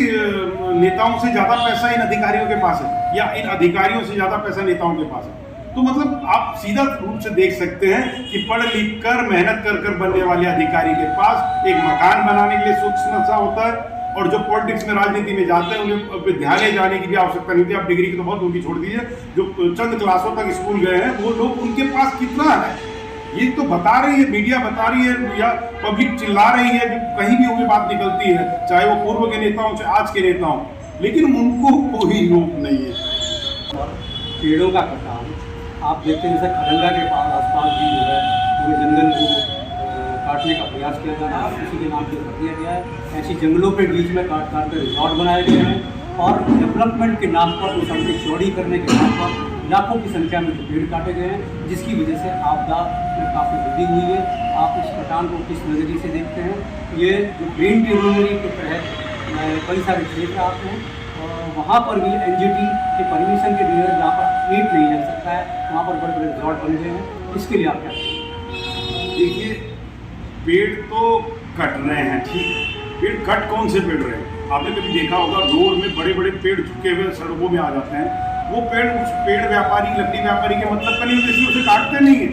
नेताओं से ज़्यादा पैसा इन अधिकारियों के पास है या इन अधिकारियों से ज़्यादा पैसा नेताओं के पास है? तो मतलब आप सीधा रूप से देख सकते हैं कि पढ़ लिख कर मेहनत कर कर बनने वाले अधिकारी के पास एक मकान बनाने के लिए सूक्ष्म सा होता है, और जो पॉलिटिक्स में, राजनीति में जाते हैं उन्हें विद्यालय जाने की भी आवश्यकता नहीं होती। आप डिग्री की तो बहुत उनकी छोड़ दीजिए, जो चंद क्लासों तक स्कूल गए हैं वो लोग, उनके पास कितना है ये तो बता रही है, मीडिया बता रही है या पब्लिक चिल्ला रही है, कहीं भी वो बात निकलती है, चाहे वो पूर्व के नेता हो चाहे आज के नेता हो, लेकिन उनको कोई रोक नहीं है। पेड़ों का कटान आप देखते हैं, जैसे खरंगा के आसपास भी जो है पूरे जंगल को काटने का प्रयास किया जा रहा है, किसी के नाम से कर दिया गया है। ऐसी जंगलों के बीच में काट काट कर रिजॉर्ट बनाए गए हैं और डेवलपमेंट के नाम पर उस सड़कें चौड़ी करने के नाम पर लाखों की संख्या में पेड़ काटे गए हैं, जिसकी वजह से आपदा में काफ़ी वृद्धि हुई है। आप इस कटान को किस नज़रिए से देखते हैं? ये जो ग्रीन टेक्नोलॉजी के तहत कई सारे क्षेत्र आते हैं, वहाँ पर भी NGT के परमिशन के बगैर जहाँ पर ईंट नहीं लग सकता है, वहाँ पर बड़े बड़े रिजॉर्ट बन गए हैं। इसके लिए आप क्या कहेंगे? देखिए, पेड़ तो कट रहे हैं, ठीक है, पेड़ कट कौन से पेड़ रहे हैं? आपने कभी देखा होगा रोड में बड़े बड़े पेड़ झुके हुए सड़कों में आ जाते हैं, वो पेड़ उस पेड़ व्यापारी, लकड़ी व्यापारी के मतलब का नहीं होता, इसलिए उसे काटते नहीं है।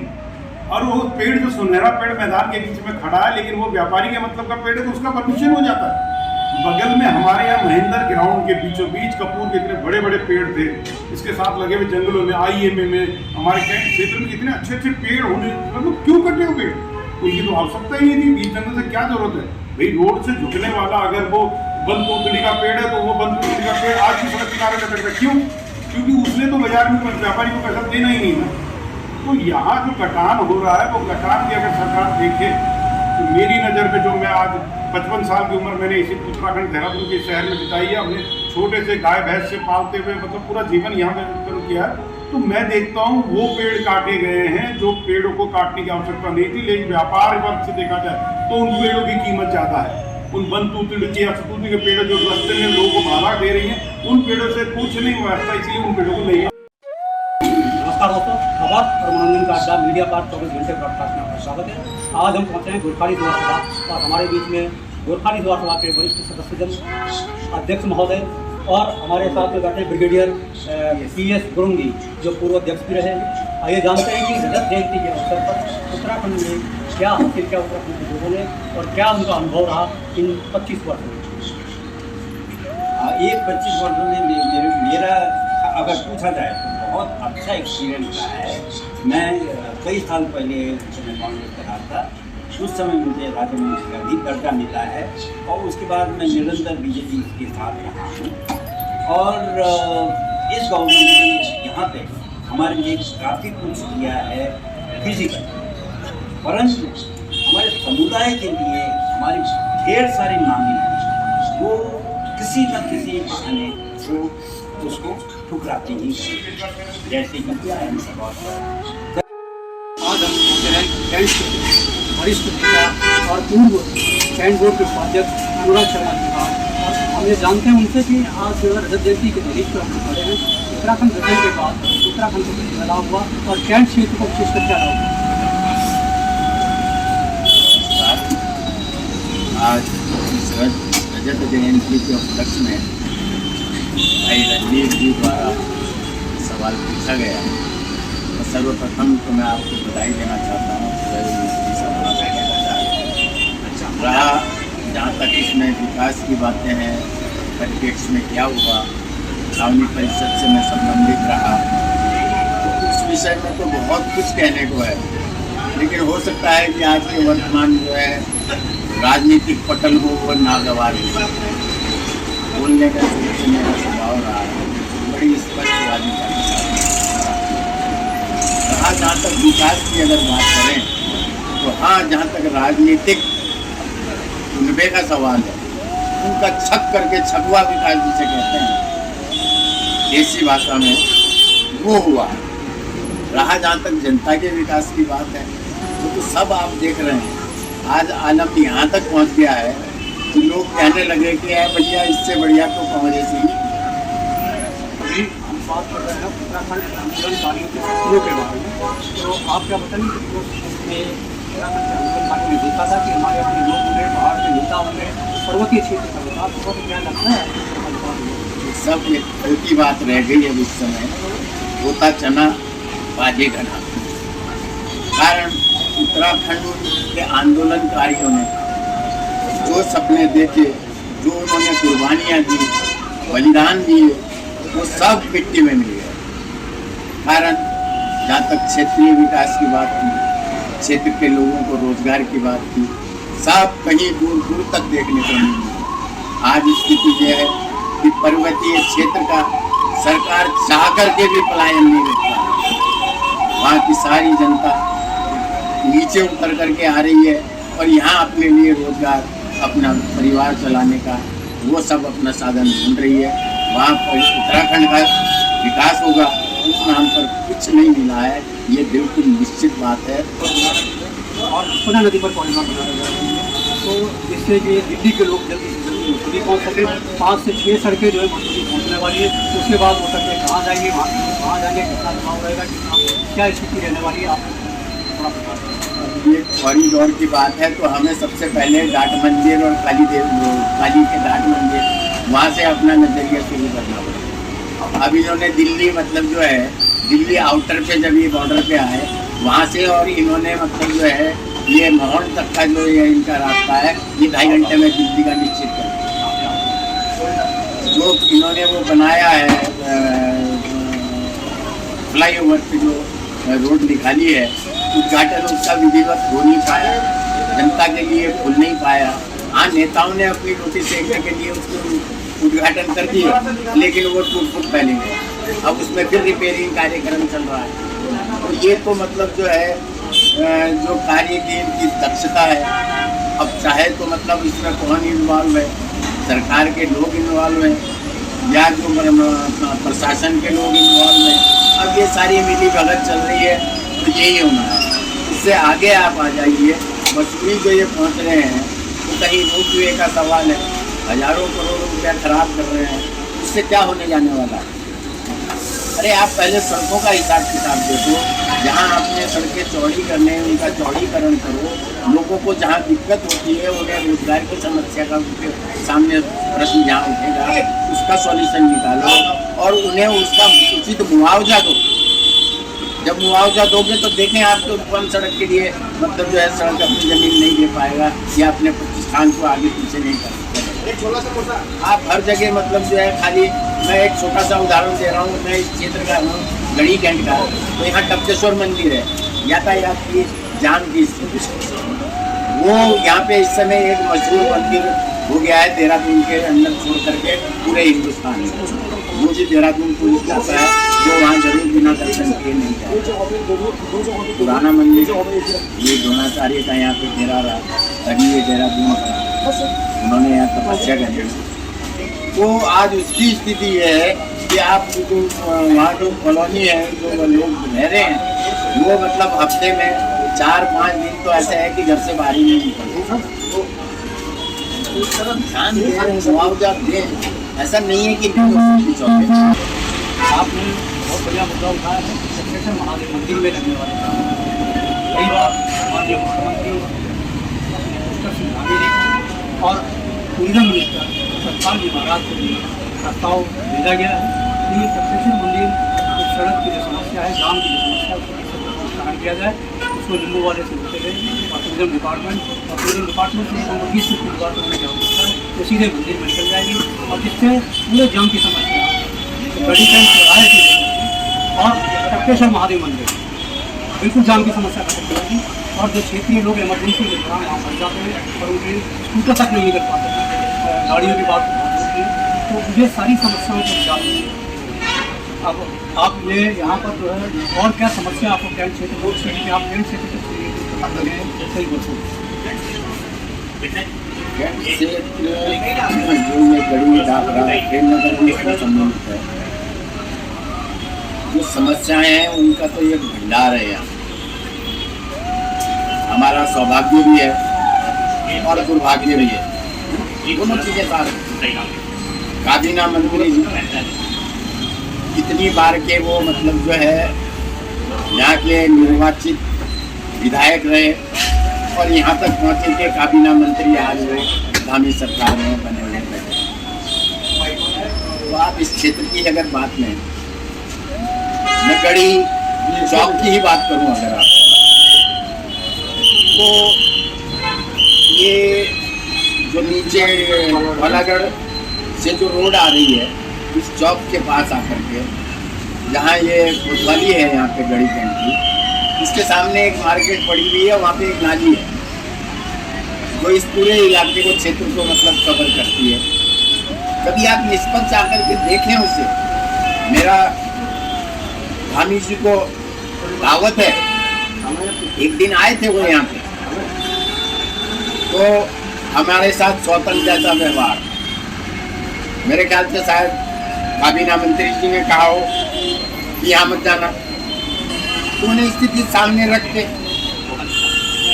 और वो पेड़ जो सुनहरा पेड़ मैदान के बीच में खड़ा है, लेकिन वो व्यापारी के मतलब का पेड़ है, तो उसका परमिशन हो जाता है। बगल में हमारे यहाँ महेंद्र ग्राउंड के बीचों बीच कपूर के इतने बड़े बड़े पेड़ थे, इसके साथ लगे हुए जंगलों में, IMA में, हमारे कैंट क्षेत्र में कितने अच्छे अच्छे पेड़ होने, मतलब क्यों कटे हो पेड़? उनकी तो आवश्यकता ही नहीं थी, बीच जंगल से क्या जरूरत है भाई? रोड से झुकने वाला अगर वो बंदूकड़ी का पेड़ है तो वो बंदूकड़ी का पेड़ आज भी सड़क किनारे लटक रहा है। क्यों? क्योंकि उसने तो बाजार में व्यापारी को पैसा देना ही नहीं है। तो यहाँ जो कटान हो रहा है, वो कटान की अगर सरकार देखे तो मेरी नज़र में, जो मैं आज 55 साल की उम्र मैंने इसी उत्तराखंड देहरादून के शहर में बिताई है, हमने छोटे से गाय भैंस से पालते हुए मतलब पूरा जीवन यहाँ पे उत्पन्न किया है, तो मैं देखता हूँ वो पेड़ काटे गए हैं जो पेड़ों को काटने की आवश्यकता नहीं थी, लेकिन व्यापार वर्ग से देखा जाए तो उन पेड़ों की कीमत ज्यादा है। उन वन तूतड़ी के या सतूती के पेड़ जो रास्ते में लोगों को मारा दे रही हैं, उन पेड़ों से कुछ नहीं व्यवस्था, इसलिए उन पेड़ों को नहीं। नमस्कार दोस्तों, खबर और मनोरंजन का अड्डा मीडिया पार्क 24 घंटे ब्रॉडकास्ट में आपका स्वागत है। आज हम पहुंचे हैं गोरखाली द्वार सभा और हमारे बीच में गोरखाली द्वार सभा के वरिष्ठ सदस्यजन, अध्यक्ष महोदय और हमारे साथ में बैठे ब्रिगेडियर PS गुरुंगी जो पूर्व अध्यक्ष भी रहे। आइए जानते हैं कि रजत जयंती के अवसर पर उत्तराखंड में क्या हासिल किया उत्तराखंड के लोगों ने और क्या उनका अनुभव रहा इन 25 वर्षों में। ये 25 वर्षों में मेरा अगर पूछा जाए तो बहुत अच्छा एक्सपीरियंस रहा है। मैं कई साल पहले मैं कांग्रेस कर रहा था, उस समय मुझे राज्य मंत्री का भी दर्जा मिला है और उसके बाद मैं निरंतर बीजेपी के साथ रहा हूँ। और इस गवर्नमेंट ने यहाँ पे हमारे लिए काफ़ी कुछ किया है फिजिकल, परंतु हमारे समुदाय के लिए हमारी ढेर सारी मांगे हैं, वो किसी न किसी बहाने वो उसको ठुकराती ही है, जैसे कि आज हम वरिष्ठ नेता और पूर्व कैंट बोर्ड के उपाध्यक्ष अनुराग शर्मा जी का, और हम ये जानते हैं उनसे कि आज रजत जयंती के दिन पर हम खड़े हैं। उत्तराखंड गठन के बाद उत्तराखंड को कितना लाभ हुआ और कैंट क्षेत्र को विशेषकर क्या लाभ हुआ? आज रजत जयंती के उपलक्ष्य में भाई रणवीर जी द्वारा सवाल पूछा गया। तो सर्वप्रथम तो मैं आपको बधाई देना चाहता हूँ। रहा जहाँ तक इसमें विकास की बातें हैं, परिप्रेक्ष्य में क्या हुआ, छावनी परिषद से मैं संबंधित रहा, तो उस विषय में तो बहुत कुछ कहने को है, लेकिन हो सकता है कि आज के वर्तमान जो है राजनीतिक पटल को वो नागवार बोलने का सोचने का स्वभाव रहा है, बड़ी स्पष्ट राजनीति के साथ रहा। जहाँ तक विकास की अगर बात करें तो हाँ, जहाँ तक राजनीतिक उनबे का सवाल है, उनका छक करके छकुआ विकास जिसे कहते हैं देसी भाषा में, वो हुआ। रहा जहाँ तक जनता के विकास की बात है तो सब आप देख रहे हैं। आज आलम यहाँ तक पहुँच गया है कि लोग कहने लगे कि यार भैया इससे बढ़िया तो कांग्रेस ही। अभी हम बात कर रहे हैं उत्तराखंड आंदोलनकारियों के सपनों के बारे में, तो आप क्या बताएंगे कि उसमें उत्तराखंड के आंदोलनकारियों ने देखा था कि हमारे अपने लोग होंगे, बाहर के नेता होंगे, पर्वतीय क्षेत्र का विकास होगा, तो क्या लगता है सब एक छोटी बात रह गई है इस समय, होता चना बाजे घना। कारण उत्तराखंड के आंदोलनकारियों ने जो सपने देखे, जो उन्होंने कुर्बानियाँ दी, बलिदान दिए, वो सब मिट्टी में मिल गए। कारण जहाँ तक क्षेत्रीय विकास की बात की, क्षेत्र के लोगों को रोजगार की बात की, सब कहीं दूर दूर तक देखने को नहीं मिली। आज स्थिति यह है कि पर्वतीय क्षेत्र का सरकार चाह करके भी पलायन नहीं रोकता। वहाँ की सारी जनता नीचे उतर करके आ रही है और यहाँ अपने लिए रोजगार, अपना परिवार चलाने का वो सब अपना साधन ढूंढ रही है। वहाँ पर उत्तराखंड का विकास होगा उस नाम पर कुछ नहीं मिला है, ये बिल्कुल निश्चित बात है। और पुनः नदी पर कॉरिडोर बना रहा है, तो जिससे ये दिल्ली के लोग जल्दी से जल्दी मसूरी पहुँच सके। 5 से 6 सड़कें जो है मसूरी पहुँचने वाली है, उसके बाद वो सड़कें कहाँ जाएंगे, वहाँ जाएंगे, कितना दबाव रहेगा, कितना क्या स्थिति रहने वाली है, आप थोड़ा बता। ये कॉरिडोर की बात है तो हमें सबसे पहले घाट मंदिर और काली के घाट मंदिर वहाँ से अपना नजरिया शुरू करना पड़ेगा। अब इन्होंने दिल्ली मतलब जो है दिल्ली आउटर पे जब ये बॉर्डर पे आए वहाँ से, और इन्होंने मतलब जो है ये माहौल तक का जो ये इनका रास्ता है ये 2.5 घंटे में दिल्ली का निश्चित कर जो इन्होंने वो बनाया है फ्लाईओवर पे जो रोड निकाली है, उद्घाटन उसका विधिवत हो नहीं पाया, जनता के लिए खुल नहीं पाया। हाँ, नेताओं ने अपनी रोटी सेकने के लिए उसको उद्घाटन कर दिया, लेकिन वो टूट फैले गए। अब उसमें फिर रिपेयरिंग कार्यक्रम चल रहा है। तो ये तो मतलब जो है जो कार्य की इनकी दक्षता है। अब चाहे तो मतलब इसमें कौन इन्वॉल्व है, सरकार के लोग इन्वॉल्व हैं या जो प्रशासन के लोग इन्वॉल्व हैं, अब ये सारी मिली भगत चल रही है तो यही होना है। इससे आगे आप आ जाइए, मसूरी जो ये पहुँच रहे हैं तो कहीं रोपवे का सवाल है, हजारों करोड़ रुपया खराब कर रहे हैं, उससे क्या होने जाने वाला है। अरे आप पहले सड़कों का हिसाब किताब देखो, जहाँ आपने सड़कें चौड़ी करने हैं उनका चौड़ीकरण करो, लोगों को जहाँ दिक्कत होती है उन्हें रोजगार की समस्या का उनके सामने प्रश्न जहाँ उठेगा उसका सॉल्यूशन निकालो और उन्हें उसका उचित मुआवजा दो। जब मुआवजा दोगे तो देखें आप तो कौन सड़क के लिए मतलब जो है सड़क अपनी ज़मीन नहीं दे पाएगा या अपने प्रतिष्ठान को आगे पीछे नहीं कर पाएगा। आप हर जगह मतलब जो है खाली, मैं एक छोटा सा उदाहरण दे रहा हूँ, मैं इस क्षेत्र का हूँ गढ़ी कैंट का, तो यहाँ टप्तेश्वर मंदिर है, यातायात की जाम की स्थिति, वो यहाँ पे इस समय एक मशहूर मंदिर हो गया है देहरादून के अंदर छोड़ करके पूरे हिंदुस्तान में। वो भी देहरादून पुलिस जाता है जो वहाँ जरूर बिना दर्शन किए नहीं जाए। पुराना मंदिर ये द्रोणाचार्य का यहाँ पे घेरा रहा, तभी ये देहरादून का उन्होंने यहाँ तपस्या करी। तो आज उसकी स्थिति ये है कि आप जो वहाँ जो कॉलोनी है जो लोग रह रहे हैं वो मतलब हफ्ते में 4-5 दिन तो ऐसे है कि घर से बाहर ही नहीं निकलते। तो उस तरफ ध्यान दें, मुआवजा दें, ऐसा नहीं है कि आपने बहुत बढ़िया मुद्दा उठाया है दक्षिणेश्वर महादेव मंदिर में रहने वाले कई बार माननीय मुख्यमंत्री और टूरिज्म मिनिस्टर सरकार जी महाराज को भी प्रस्ताव भेजा गया है कि दक्षिणेश्वर मंदिर की सड़क की जो समस्या है, जाम की जो समस्या है उसको स्टार्ट किया जाए, उसको लिंबू वाले से होते गए और टूरिज्म डिपार्टमेंट से 20 डिपार्टमेंट में जाओ तो सीधे मंदिर में चल जाएगी और जिससे पूरे जाम की समस्या गढ़ी कैंट चौराहे से और टप्तेश्वर महादेव मंदिर बिल्कुल जाम की समस्या खत्म हो जाएगी। और जो क्षेत्रीय लोग इमरजेंसी के दौरान वहाँ फंस जाते हैं और उनके स्कूटर तक नहीं निकल पाते हैं, गाड़ियों की बात होती है, तो ये सारी समस्याओं को जाती है। अब आप ये यहाँ पर जो है और क्या समस्या आपको कैंट क्षेत्र में आप कैंट क्षेत्र के सही बोलते जो ये गढ़ी डाकरा खेलनगर से संबंधित है, जो समस्याएं हैं उनका तो एक भंडार है। यहाँ हमारा सौभाग्य भी है और दुर्भाग्य भी है, दोनों चीजें साथ। काबीना मंत्री कितनी बार के वो मतलब जो है यहाँ के निर्वाचित विधायक रहे और यहाँ तक पहुँचे के काबीना मंत्री आज वो धामी सरकार में बने हुए बैठे। तो आप इस क्षेत्र की अगर बात में मैं गढ़ी चौक की ही बात करूँ अगर आप, तो ये जो नीचे वालागढ़ से जो रोड आ रही है इस चौक के पास आकर के जहाँ ये कोतवाली है यहाँ पे गढ़ी कैंट की, इसके सामने एक मार्केट पड़ी हुई है, वहाँ पे एक नाली है जो इस पूरे इलाके को क्षेत्र को मतलब कवर करती है। कभी आप निष्पक्ष आकर के देखें उसे। मेरा धामी जी को दावत है, एक दिन आए थे वो यहाँ पे, तो हमारे साथ स्वतंत्र जैसा व्यवहार, मेरे ख्याल से शायद काबीना मंत्री जी ने कहा हो कि यहाँ मत जाना, तो उन्हें स्थिति सामने रखते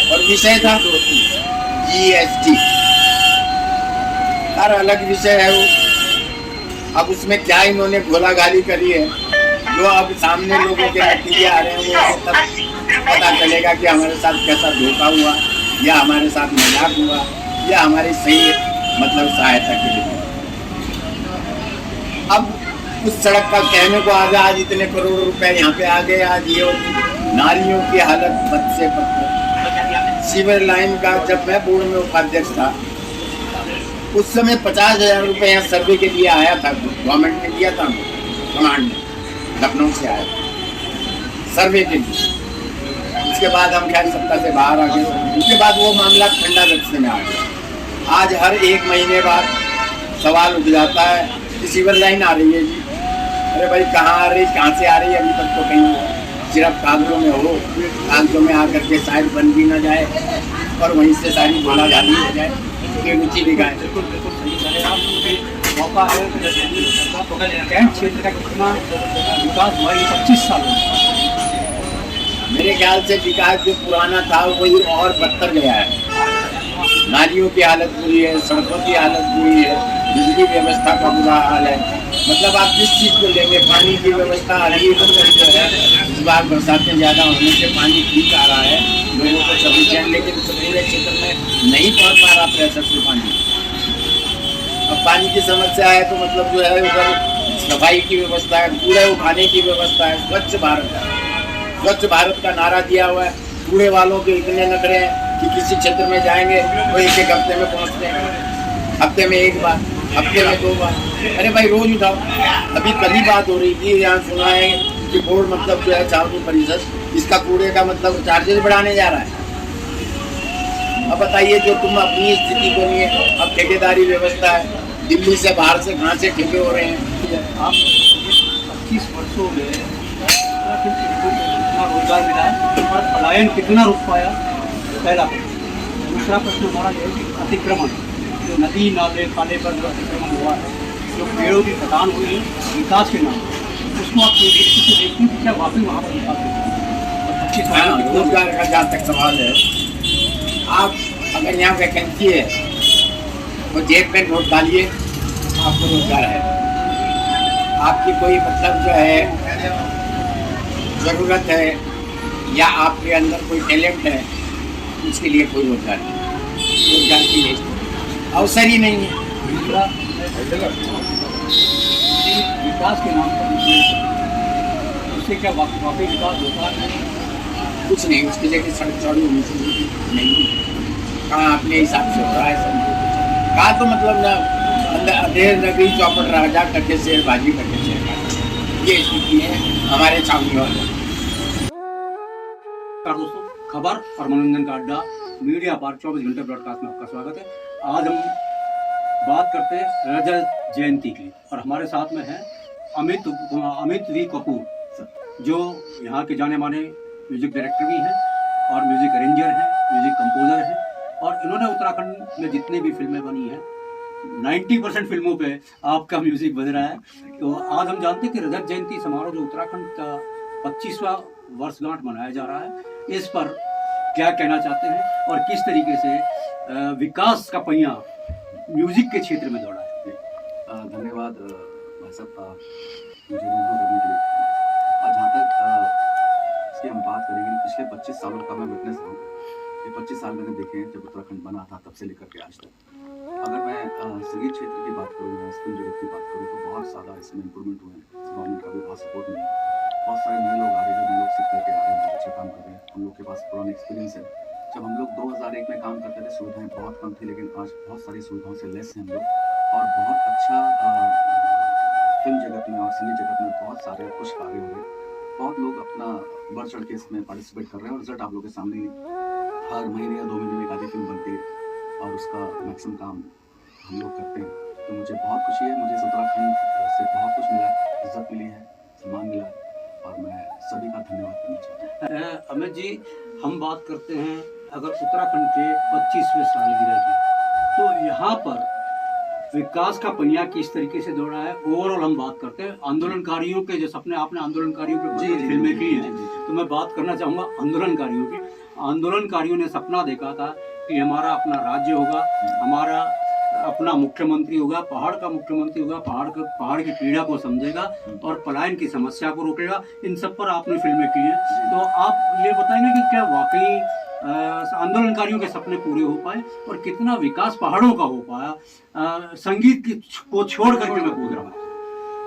और विषय था GST, हर अलग विषय है वो। अब उसमें क्या इन्होंने गोला गाली करी है जो अब सामने लोगों के नतीजे आ रहे हैं, वो तब पता चलेगा कि हमारे साथ कैसा धोखा हुआ या हमारे साथ मजाक हुआ या हमारी सही मतलब सहायता के लिए। अब उस सड़क का कहने को आज इतने करोड़ रुपए यहाँ पे आ गए, आज ये नालियों की हालत बद से बदतर। सीवर लाइन का जब मैं बोर्ड में उपाध्यक्ष था उस समय 50,000 रुपये यहाँ सर्वे के लिए आया था, गवर्नमेंट ने दिया था, कमांड ने लखनऊ से आया सर्वे के लिए। उसके बाद हम खैर सत्ता से बाहर आ गए, उसके बाद वो मामला ठंडा दस्ते में आ गया। आज हर 1 महीने बाद सवाल उठ जाता है कि सीवर लाइन आ रही है जी, अरे भाई कहाँ आ रही, कहाँ से आ रही है, अभी तक तो कहीं सिर्फ कागजों में हो, कागजों में आकर के शायद बन भी ना जाए और वहीं से सारी गोला गाली हो जाए, ये रुचि दिखाए। बिल्कुल बिल्कुल सही कह रहे हैं आप। मौका है कैंट क्षेत्र का कितना विकास हुआ ये 25 साल में? मेरे ख्याल से विकास जो पुराना था वही और बदतर गया है। नालियों की हालत बुरी है, सड़कों की हालत बुरी है, बिजली व्यवस्था का बुरा हाल है। मतलब आप किस चीज़ को लेंगे, पानी की व्यवस्था हालांकि जो है इस बार बरसातें ज़्यादा होने से पानी ठीक आ रहा है लोगों को सफिशिएंट, लेकिन पूरे क्षेत्र में नहीं पहुँच पा रहा प्रेशर से पानी। अब पानी की समस्या है तो मतलब जो है उधर सफाई की व्यवस्था है, कूड़े उठाने की व्यवस्था है। स्वच्छ भारत का नारा दिया हुआ है, कूड़े वालों के इतने नखरे हैं कि किसी क्षेत्र में जाएंगे तो एक हफ्ते में पहुंचते हैं, हफ्ते में एक बार, हफ्ते में 2 बार। अरे भाई रोज उठाओ। अभी कल ही बात हो रही थी, यहाँ सुना है कि बोर्ड मतलब जो है छावनी परिषद इसका कूड़े का मतलब चार्जेस बढ़ाने जा रहा है। अब बताइए जो तुम अपनी स्थिति को नहीं है, अब ठेकेदारी व्यवस्था है, दिल्ली से बाहर से कहाँ से ठेके हो रहे हैं। आप 25 वर्षों में कितना रोजगार मिला है और पलायन कितना रुक पाया, पहला प्रश्न। दूसरा प्रश्न हमारा यह है कि अतिक्रमण, जो नदी नाले खाले पर जो अतिक्रमण हुआ है, जो पेड़ों की कटान हुई है विकास के नाम, उसको आप ये दृष्टि से देखते हैं क्या वाकई वहाँ पर विकास होता है? रोजगार का जहाँ तक सवाल है, आप अगर यहाँ वैकेंसी है तो जेब में नोट डालिए, आपको रोजगार है। आपकी कोई मतलब जो है ज़रूरत है या आपके अंदर कोई टैलेंट है, उसके लिए कोई रोजगार नहीं, रोजगार की अवसर ही नहीं है। विकास के नाम पर उससे क्या वाकई विकास होता है? कुछ नहीं, उसके लिए सड़क चौड़ी होनी चाहिए, नहीं कहाँ अपने हिसाब से हो रहा है सब। कहा तो मतलब ना अंधेर नगरी चौपट राजा कटे से बाजी कटे से, ये स्थिति है हमारे छावनी वाले। दोस्तों, खबर और मनोरंजन का अड्डा मीडिया पर 24 घंटे ब्रॉडकास्ट में आपका स्वागत है। आज हम बात करते हैं रजत जयंती की और हमारे साथ में है अमित वी कपूर, जो यहाँ के जाने माने म्यूजिक डायरेक्टर भी हैं और म्यूजिक अरेंजर हैं, म्यूजिक कंपोजर हैं, और इन्होंने उत्तराखंड में जितनी भी फिल्में बनी हैं 90% फिल्मों पे आपका म्यूजिक बज रहा है। तो आज हम जानते हैं कि रजत जयंती समारोह जो उत्तराखंड का 25वां वर्षगांठ मनाया जा रहा है, इस पर क्या कहना चाहते हैं और किस तरीके से विकास का पहिया म्यूजिक के क्षेत्र में दौड़ा है? धन्यवाद भाई साहब मुझे रूबरू करने के लिए। और जहाँ तक इसकी हम बात करेंगे, पिछले 25 सालों का मैं विटनेस रहा हूँ। ये 25 साल मैंने देखे हैं जब उत्तराखंड बना था तब से लेकर के आज तक। अगर मैं संगीत क्षेत्र की बात करूँ या फिल्म जगत की बात करूँ तो बहुत ज़्यादा इसमें इम्प्रूवमेंट हुए हैं। गवर्नमेंट का भी बहुत सपोर्ट नहीं है, बहुत सारे नए लोग आ रहे हैं, जो नए लोग सीख करके आ रहे हैं, बहुत अच्छा काम कर रहे हैं। हम लोग के पास पुराना एक्सपीरियंस है। जब हम लोग 2001 में काम करते थे सुविधाएं बहुत कम थी, लेकिन आज बहुत सारी सुविधाओं से लेस हैं हम लोग, और बहुत अच्छा फिल्म जगत में और संगीत जगत में बहुत सारे कुछ कार्य हो रहे हैं। बहुत लोग अपना बढ़ चढ़ के इसमें पार्टिसिपेट कर रहे हैं और रिजल्ट आप लोग के सामने हर महीने या 2 महीने में एक आधी फिल्म बनती है और उसका मैक्सिमम काम हम लोग करते हैं। तो मुझे बहुत खुशी है, मुझे उत्तराखंड से बहुत कुछ मिला, इज्जत मिली है, सम्मान मिला है, और मैं सभी का धन्यवाद करना चाहता हूँ। अमित जी, हम बात करते हैं अगर उत्तराखंड के 25वें सालगिरह की, तो यहाँ पर विकास का पहिया किस तरीके से दौड़ा है, ओवरऑल हम बात करते हैं। आंदोलनकारियों के जो सपने, आपने आंदोलनकारियों पे फिल्में की हैं, तो मैं बात करना चाहूँगा आंदोलनकारियों की। आंदोलनकारियों ने सपना देखा था कि हमारा अपना राज्य होगा, हमारा अपना मुख्यमंत्री होगा, पहाड़ का मुख्यमंत्री होगा, पहाड़ की पीड़ा को समझेगा और पलायन की समस्या को रोकेगा। इन सब पर आपने फिल्में की हैं, तो आप ये बताएंगे कि क्या वाकई आंदोलनकारियों के सपने पूरे हो पाए और कितना विकास पहाड़ों का हो पाया? संगीत को छोड़ करके मैं पूछ रहा हूँ।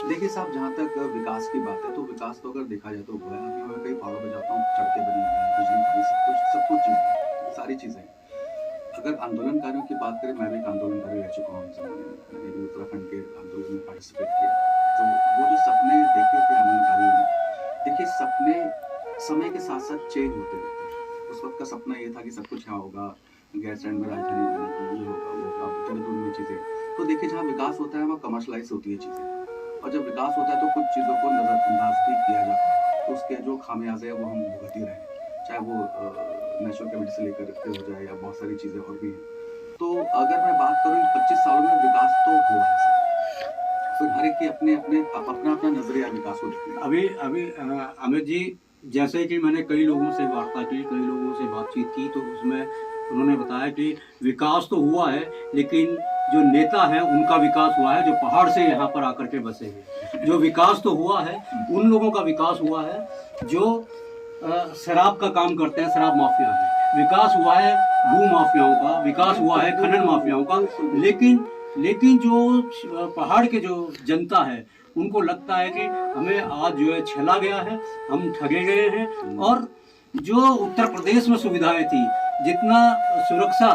देखिए साहब, जहाँ तक विकास की बात है तो विकास तो अगर देखा जाए तो हुआ है। अभी मैं कई पहाड़ों पर जाता हूँ, सड़कें बनी हुई हैं, बिजली बनी, सब कुछ चीज़ें, सारी चीज़ें। अगर आंदोलनकारियों की बात करें, मैं भी एक आंदोलनकारी रह चुका हूँ, मैंने भी उत्तराखंड के आंदोलन में पार्टिसिपेट किया। तो वो जो सपने देखे थे आंदोलनकारियों ने, देखिए सपने समय के साथ साथ चेंज होते रहते हैं। उस वक्त का सपना ये था कि सब कुछ यहाँ होगा, गैस लैंड में राजधानी बनेगी, ये होगा वो होगा, देहरादून में चीज़ें। तो देखिए जहाँ विकास होता है वहाँ कमर्शलाइज होती है चीज़ें, और जब विकास होता है तो कुछ चीज़ों को नज़रअंदाज भी किया जाता है, तो उसके जो खामियाजे हैं वो हम भुगत ही रहे हैं, चाहे वो नेचुरल कैपिटल से लेकर के हो जाए या बहुत सारी चीज़ें और भी हैं। तो अगर मैं बात करूँ 25 सालों में विकास तो हुआ है। अपने अपने अपना अपना नजरिया विकास को देखते हैं। अभी अमित जी, जैसे कि मैंने कई लोगों से वार्ता की, कई लोगों से बातचीत की, तो उसमें उन्होंने बताया कि विकास तो हुआ है, लेकिन जो नेता हैं उनका विकास हुआ है जो पहाड़ से यहाँ पर आकर के बसे हैं। जो विकास तो हुआ है उन लोगों का विकास हुआ है जो शराब का काम करते हैं, शराब माफिया है। विकास हुआ है भू माफियाओं का, विकास हुआ है खनन माफियाओं का। लेकिन जो पहाड़ के जो जनता है उनको लगता है कि हमें आज जो है छला गया है, हम ठगे गए हैं। और जो उत्तर प्रदेश में सुविधाएं थी, जितना सुरक्षा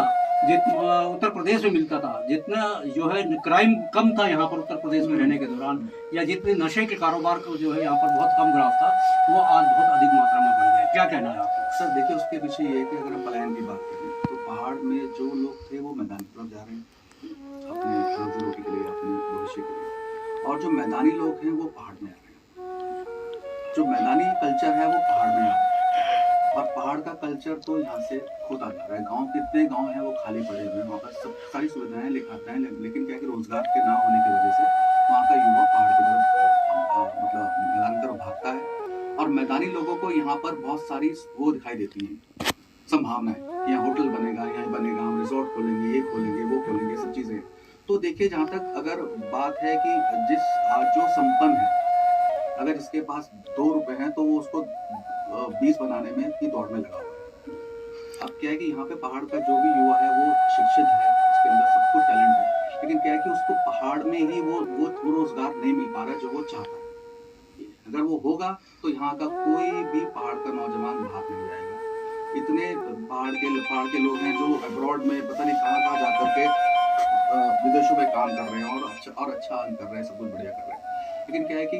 उत्तर प्रदेश में मिलता था, जितना जो है क्राइम कम था यहाँ पर उत्तर प्रदेश में रहने के दौरान, या जितने नशे के कारोबार को जो है यहाँ पर बहुत कम ग्राफ था, वो आज बहुत अधिक मात्रा में बढ़ गया। क्या कहना है आपको? सर देखिए, उसके पीछे ये है कि अगर हम पलायन की बात करें तो पहाड़ में जो लोग थे वो मैदान की तरफ जा रहे हैं अपने रोजी रोटी के लिए, अपने भविष्य के लिए, और जो मैदानी लोग हैं वो पहाड़ में आ रहे हैं। जो मैदानी कल्चर है वो पहाड़ में आ रहा है, और पहाड़ का कल्चर तो यहाँ से खोता जा रहा है। गांव कितने गांव हैं वो खाली पड़े हुए हैं, वहाँ पर सब सारी सुविधाएं लिखाते हैं, लेकिन क्या है कि रोजगार के ना होने की वजह से वहाँ का युवा पहाड़ की तरफ मतलब मैदान की तरफ भागता है। और मैदानी लोगों को यहाँ पर बहुत सारी वो दिखाई देती हैं संभावनाएं, यहाँ होटल बनेगा, यहाँ बनेगा, हम रिजॉर्ट खोलेंगे, ये खोलेंगे, वो खोलेंगे, सब चीज़ें। तो देखिए, जहाँ तक अगर बात है कि जो संपन्न है, अगर इसके पास 2 रुपए हैं तो वो उसको 20 बनाने में की दौड़ में लगा हुआ है। अब क्या है कि यहाँ पे पहाड़ का जो भी युवा है वो शिक्षित है, उसके अंदर सब कुछ टैलेंट है, लेकिन क्या है कि उसको पहाड़ में ही वो रोजगार नहीं मिल पा रहा है जो वो चाहता है। अगर वो होगा तो यहाँ का कोई भी पहाड़ का नौजवान भाग नहीं जाएगा। इतने पहाड़ के लोग हैं जो अब्रॉड में पता नहीं कहाँ जा करके विदेशों में काम कर रहे हैं और अच्छा अर्न कर रहे हैं, सब कुछ बढ़िया कर रहे हैं, लेकिन क्या है कि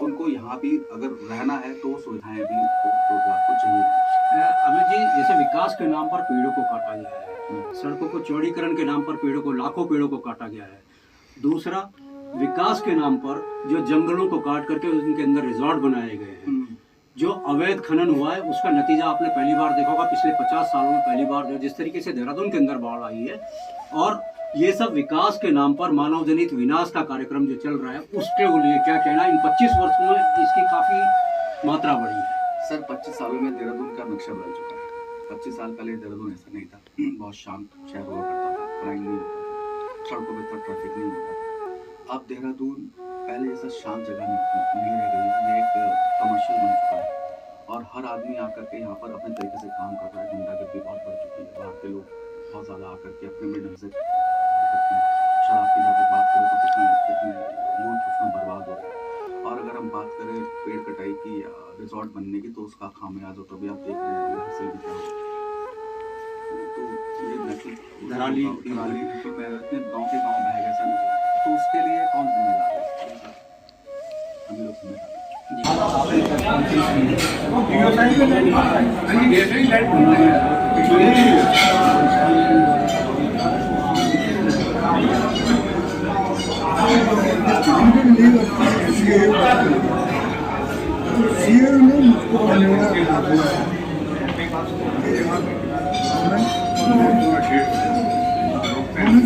उनको यहाँ भी अगर रहना है तो सुविधाएं भी रोजगार को चाहिए। अमित जी, जैसे विकास के नाम पर पेड़ों को काटा गया है, सड़कों को चौड़ीकरण के नाम पर लाखों पेड़ों को काटा गया है। दूसरा, विकास के नाम पर जो जंगलों को काट करके उनके अंदर रिजॉर्ट बनाए गए हैं, जो अवैध खनन हुआ है, उसका नतीजा आपने पहली बार देखा होगा पिछले 50 सालों में। पहली बार जो जिस तरीके से देहरादून के अंदर बाढ़ आई है, और ये सब विकास के नाम पर मानव जनित विनाश का कार्यक्रम जो चल रहा है, उसके लिए क्या कहना? इन 25 वर्षों में इसकी काफी मात्रा बढ़ी है। सर 25 सालों में देहरादून का नक्शा बदल चुका है। 25 साल पहले देहरादून ऐसा नहीं था, बहुत शांत शहर हुआ करता था, क्राइम नहीं होता था, सड़कों पर इतना ट्रैफिक नहीं होता था। अब देहरादून पहले जैसा शांत जगह नहीं रह गई, ये एक कमर्शियल बन चुका है, और हर आदमी आकर के यहाँ पर अपने तरीके से काम कर रहा है। गुंडागर्दी बहुत बढ़ चुकी है, बाहर के लोग बहुत ज़्यादा आकर के अपने में ढंग से शराब की जहाँ तक बात करें तो कितने यूथ उसमें बर्बाद हो रहे हैं। और अगर हम बात करें पेड़ कटाई की या रिजॉर्ट बनने की, तो उसका खामियाजा तो भी आप देख रहे हैं यहाँ से भी क्या हो। तो ये बिल्कुल धराली बिल्कुल मैं इतने गाँव के गाँव बह गए सर, तो उसके लिए कौन जिम्मेदार है? हम लोग जिम्मेदार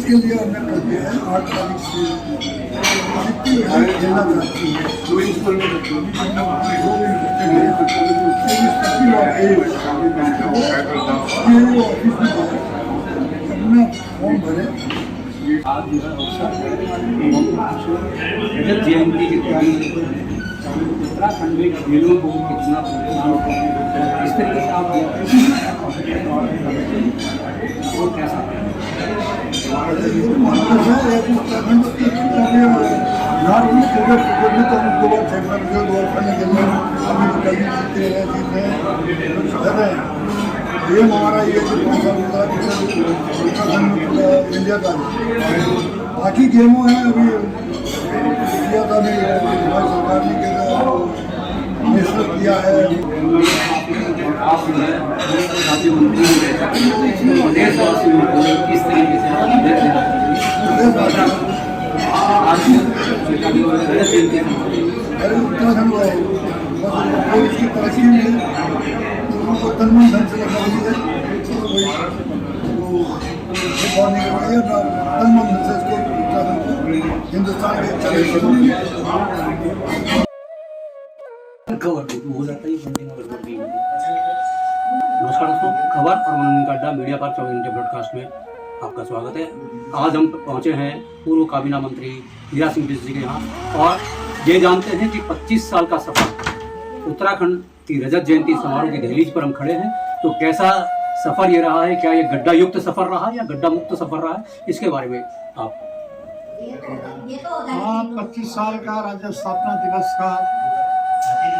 के लिए हमने कर दिया है 8 तारीख से जितनी लड़ाई खेलना चाहती है अपना फॉर्म भरे। जयंती के उत्तराखंड में खेलों को कितना इस तरीके से आप वो कैसा ये हमारा ये इंडिया का बाकी गेमों है अभी इंडिया का भी सरकार ने किया है। उत्तराखंड का इसकी तरक्की में लोगों को तनमन ढंग से लगाई है, कोई नहीं करवाई है, तनमन ढंग से इसको उत्तराखंड को हिंदुस्तान के चले नमस्कार दोस्तों, खबर और मनोरंजन का अड्डा मीडिया पर 24 घंटे ब्रॉडकास्ट में आपका स्वागत है। आज हम पहुंचे हैं पूर्व काबीना मंत्री हीरा सिंह बिष्ट जी के यहाँ और ये जानते हैं कि 25 साल का सफर उत्तराखंड की रजत जयंती समारोह की दहलीज पर हम खड़े हैं। तो कैसा सफर ये रहा है, क्या ये गड्ढा युक्त सफर रहा या गड्ढा मुक्त सफर रहा है, इसके बारे में आप। हाँ, 25 साल का राज्य स्थापना दिवस का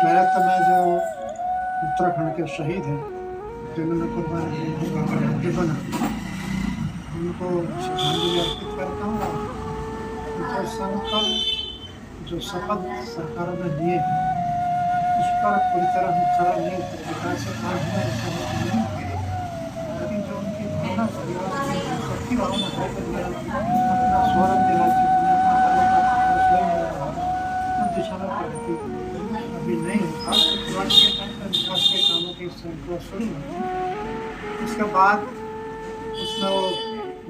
मैराथन में जो उत्तराखंड के शहीद हैं जिन्होंने कुर्बानी बना उनको श्रद्धांजलि अर्पित करता हूँ। जो संकल्प जो शपथ सरकारों ने लिए हैं उस पर पूरी तरह हम खरा नहीं प्रकार से काम हुआ ऐसा नहीं किया, लेकिन जो उनकी भावना शक्ति भावना है अपना स्वराज्य राज्य दिशा में प्रगति अभी नहीं होता। विकास के कामों की श्रृंखला शुरू हुई, उसके बाद उसमें वो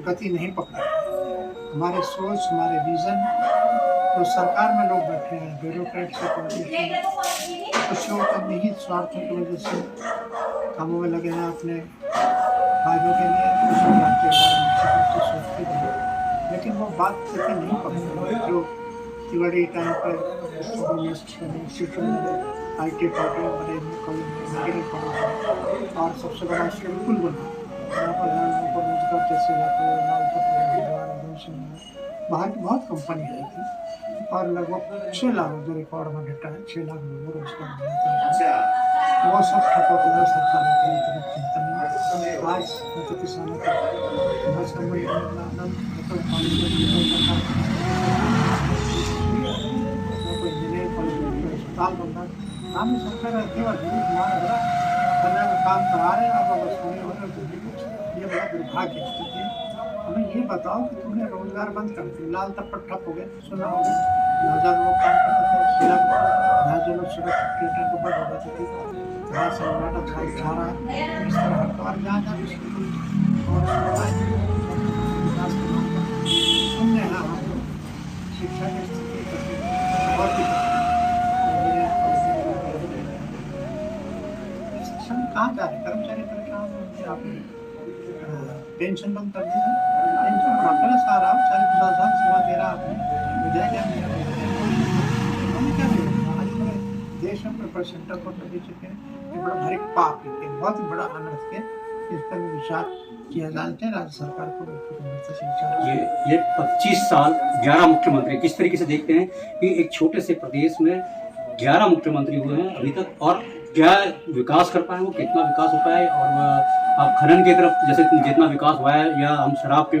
गति नहीं पकड़ा। हमारे सोच हमारे विजन तो सरकार में लोग बैठे हैं ब्यूरोक्रेट से पॉलिटिशियन कुछ लोग तो निहित स्वार्थों की वजह से कामों में लगे हैं अपने फायदों के लिए, कुछ लोग राज्य के बारे में सोचते हैं, लेकिन वो बात करके नहीं पकड़ी। जो तिवाड़ी टाइम पर IT पार्टी बड़े मेडिकल कॉलेज और सबसे बड़ा स्कूल बना यहाँ पर लोगों को रोजगार जैसे बाहर की बहुत कंपनी आई थी और लगभग 6 लाख जो रिकॉर्ड में डेटा है 6 लाख लोगों को रोजगार मिला था। वो सब ठप होता है, सरकार ने चिंता नहीं। आज किसानों अस्पताल बनता नाम सरकार करने का काम करा रहे हैं। अब ये बड़ा दुर्भाग्य स्थिति है। हमें ये बताओ कि तुमने रोजगार बंद कर दिया, लाल टप्पट ठप हो गए, सुना हो गया 2000 लोग काम करते थे, 2000 लोग सड़क को बंद हो जाती थी, वहाँ से खा रहा है इस तरह हर जहाँ जहाँ सुनने ना हम शिक्षा की स्थिति बहुत ही कहाँ जा रहे कर्मचारी परेशान होते। आपने पेंशन बंद कर दी है, पेंशन बढ़ा सारा 40-50 साल सेवा दे रहा आपने विधेयक क्या आज पूरे देश में परसेंटर को दे चुके हैं। ये बड़ा भारी पाप है, बहुत ही बड़ा अनर्थ है। इस पर विचार किया जानते हैं राज्य सरकार को। ये 25 साल 11 मुख्यमंत्री किस तरीके से देखते हैं कि एक छोटे से प्रदेश में 11 मुख्यमंत्री हुए हैं अभी तक, और क्या विकास कर पाए, वो कितना विकास हो पाए। और आप खनन की तरफ जैसे जितना विकास हुआ है, या हम शराब की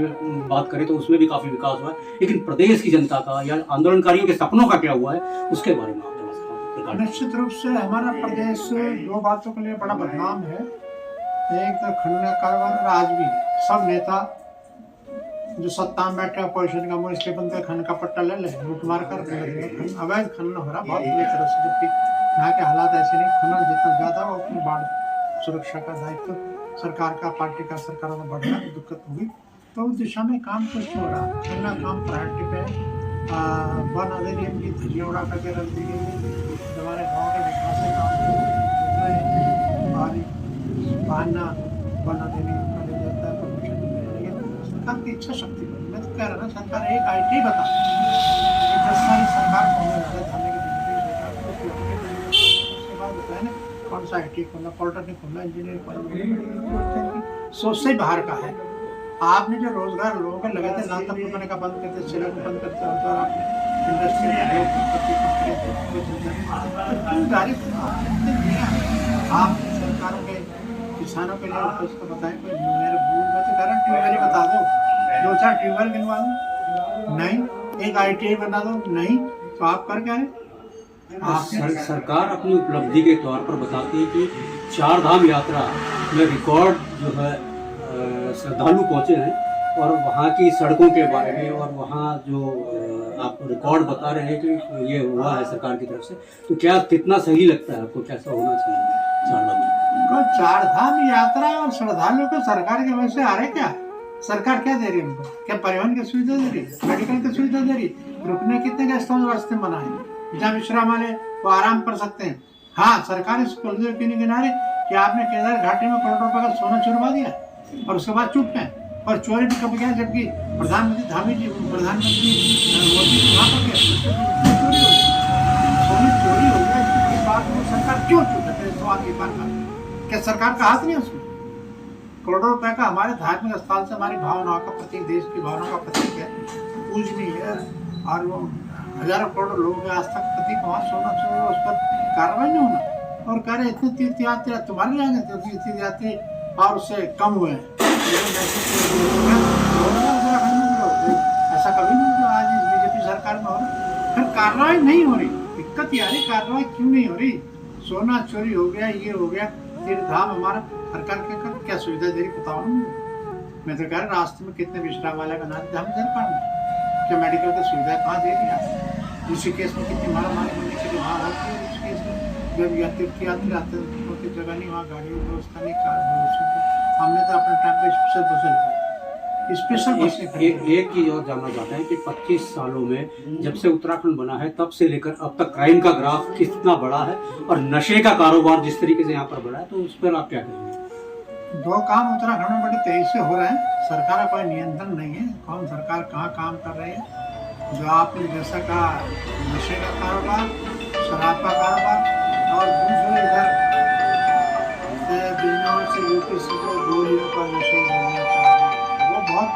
बात करें तो उसमें भी काफ़ी विकास हुआ है, लेकिन प्रदेश की जनता का या आंदोलनकारियों के सपनों का क्या हुआ है उसके बारे में आप थोड़ा। निश्चित रूप से हमारा प्रदेश 2 बातों के लिए बड़ा बदनाम है। एक तो खनन कारोबार, और आज भी सब नेता जो सत्ता में बैठे अपोजिशन का मुँह इसलिए बनते खनन का पट्टा ले ले, लूट मार कर अवैध खनन हो रहा बहुत बुरी तरह से, जबकि यहाँ के हालात ऐसे नहीं। खनन जितना ज़्यादा हो उतनी बाढ़ सुरक्षा का दायित्व सरकार का, पार्टी का, सरकारों में बढ़ना दिक्कत होगी। तो उस दिशा में काम कुछ हो रहा है, खनन काम प्रायोरिटी पे है। वन अधिनियम की धज्जियाँ उड़ा करके रख दी गई, हमारे गाँव के विकास के काम भारी बहाना वन अधिनियम का ले जाता है, परमिशन नहीं लेकिन सरकार की इच्छा शक्ति पर मैं तो कह रहा ना, सरकार एक IT बता 10 साल सरकार को धाने की कौन सा IT खोलना, पॉलिटेक्निक खोलना, इंजीनियरिंग कॉलेज सोच से बाहर का है। आपने जो रोजगार लोगों को लगे थे लाल तक बनाने का बंद करते, सिला को बंद करते, और आपने इंडस्ट्री आप सरकारों के किसानों के लिए उसको बताएं। कोई मेरे भूल में तो करें ट्यूबवेल बता दो, 2-4 ट्यूबवेल गिनवा दो, नहीं एक ITI बना दो, नहीं तो आप कर क्या है। सरकार अपनी उपलब्धि के तौर पर बताती है कि 4 धाम यात्रा में रिकॉर्ड जो है श्रद्धालु पहुँचे हैं, और वहाँ की सड़कों के बारे में और वहाँ जो आप रिकॉर्ड बता रहे हैं कि ये हुआ है सरकार की तरफ से, तो क्या कितना सही लगता है आपको, कैसा होना चाहिए 4 धाम? 4 धाम यात्रा और श्रद्धालुओं को सरकार की वजह से आ रहे क्या सरकार क्या दे रही है उनको? क्या परिवहन की सुविधा दे रही है, मेडिकल की सुविधा दे रही है? रुकने कितने गेस्ट हाउस रास्ते बनाए जहाँ विश्राम वाले वो आराम कर सकते हैं। हाँ, सरकार इस कलजुए के किनारे कि आपने केदार घाटी में करोड़ों रुपए का सोना चुरवा दिया और उसके बाद चुप है, और चोरी भी कब गया, जबकि प्रधानमंत्री धामी जी प्रधानमंत्री मोदी वहाँ पर गया, सोने चोरी हो गया। इसके बाद वो सरकार क्यों चुप है? सवाल ये बात का क्या सरकार का हाथ नहीं है उसमें? करोड़ों रुपए का हमारे धार्मिक स्थल से हमारी भावनाओं का प्रतीक, देश की भावनाओं का प्रतीक है, पूजनीय है, और वो हजारों करोड़ लोगों के आस्था का प्रतीक वहाँ सोना चोरी, उस पर कार्रवाई नहीं होना। और कह रहे इतने तीर्थयात्री तुम्हारे लिए आएंगे, तीर्थयात्री और उससे कम हुए हैं। ऐसा कभी नहीं जो आज इस बीजेपी सरकार में हो रहा, फिर कार्रवाई नहीं हो रही। दिक्कत ये आ रही, कार्रवाई क्यों नहीं हो रही? सोना चोरी हो गया, ये हो गया, तीर्थ धाम हमारा सरकार क्या सुविधा दे रही बताओ ना मुझे। मैं तो कह रहा रास्ते में कितने विश्राम वाले बना दी हम सरकार ने, क्या मेडिकल की सुविधा कहाँ दे रही है? इसी केस में कितनी मारा मारी होने के लिए वहाँ होती है। इस केस में जब तीर्थयात्री आते हैं तो जगह नहीं, वहाँ गाड़ी की व्यवस्था नहीं, कार व्यवस्था। हमने तो अपने टाइम पे स्पेशल बस एक चीज और जानना चाहते हैं कि 25 सालों में जब से उत्तराखंड बना है तब से लेकर अब तक क्राइम का ग्राफ कितना बड़ा है और नशे का कारोबार जिस तरीके से यहाँ पर बढ़ा है, तो उस पर आप क्या कहेंगे? दो काम उत्तराखंड में बड़ी तेजी से हो रहे हैं। सरकार का कोई नियंत्रण नहीं है, कौन सरकार कहाँ काम कर रही है। जो आपने जैसा कहा, नशे का कारोबार, शराब का कारोबार, और दूसरे इधर बिजनौर से यूपी से जो गोलियों का नशे वो बहुत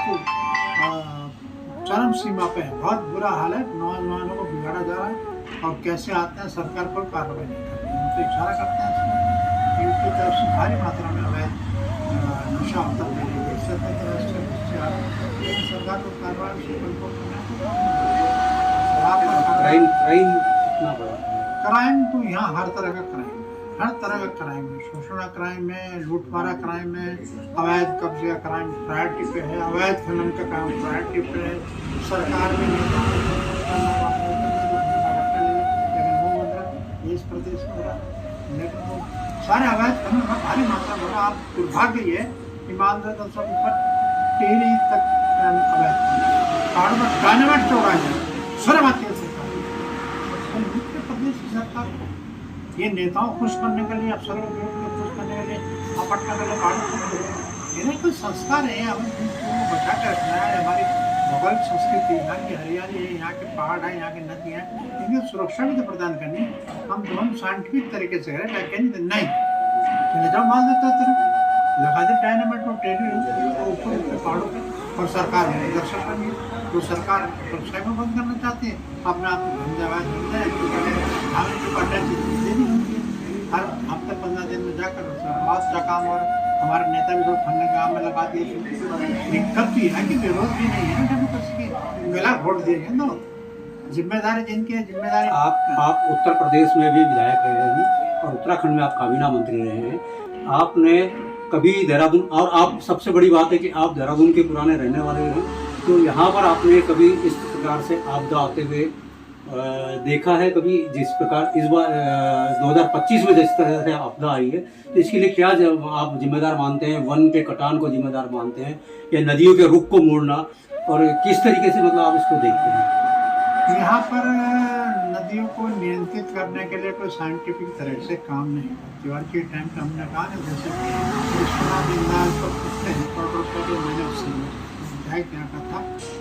चरम सीमा पे है। बहुत बुरा हाल है, नौजवानों को बिगाड़ा जा रहा है, और कैसे आते हैं सरकार पर कार्रवाई नहीं करती है। उनको इशारा करते हैं इसमें इनकी तरफ से भारी मात्रा में अवैध नशा होता है, सरकार को कार्रवाई क्राइम तो यहाँ हर तरह का क्राइम, हर तरह का क्राइम है। शोषण क्राइम है, लूटमारा क्राइम है, अवैध कब्जे का क्राइम प्रायोरिटी पे है, अवैध खनन का काम प्रायोरिटी पे है। सरकार में इस प्रदेश में हो रहा, लेकिन वो सारे अवैध खनन का भारी मात्रा में हो रहा। आप दुर्भाग्य ये ईमानदार तो सब ऊपर टेहरी तक अवैध पहाड़ में डायनामाइट चौड़ा है, सर्वमात्य सरकार, उत्तर प्रदेश की सरकार ये नेताओं को खुश करने के लिए, अफसरों को खुश करने के लिए आपटना के लिए पहाड़ ये कोई संस्कार है। हमें बचा कर रखना है। हमारी भौगोलिक संस्कृति, यहाँ की हरियाली है, यहाँ के पहाड़ है, यहाँ की नदी है, इनकी सुरक्षा भी तो प्रदान करनी है। हम साइंटिफिक तरीके से करें, वैज्ञानिक नहीं चले जाओ माल देते तरह लगा दे डायनामाइट और टेरी ऊपर पहाड़ों पर, और सरकार है दर्शक करनी है। तो सरकार व्यवसाय में बंद करना चाहती है, अपना आप धंधेवाद देनी होती है। हर हफ्ते 15 दिन में जाकर आवास का काम, और हमारे नेता भी लोग फंड काम में लगा दिए। दिक्कत भी है कि विरोध भी नहीं है ना डेमोक्रेसी की, गला वोट दिए हैं ना, जिम्मेदारी जिनकी है जिम्मेदारी। आप उत्तर प्रदेश में भी विधायक रहे हैं और उत्तराखंड में आप काबीना मंत्री रहे हैं। आपने कभी देहरादून, और आप सबसे बड़ी बात है कि आप देहरादून के पुराने रहने वाले हैं, तो यहाँ पर आपने कभी इस प्रकार से आपदा आते हुए देखा है? कभी जिस प्रकार इस बार 2025 में जिस तरह से आपदा आई है, तो इसके लिए क्या आप जिम्मेदार मानते हैं? वन के कटान को जिम्मेदार मानते हैं या नदियों के रुख को मोड़ना, और किस तरीके से मतलब आप इसको देखते हैं? यहाँ पर नदियों को नियंत्रित करने के लिए कोई साइंटिफिक तरह से काम नहीं है। त्योहार के टाइम पर हमने कहा ना, जैसे मैंने उससे विधायक यहाँ का था,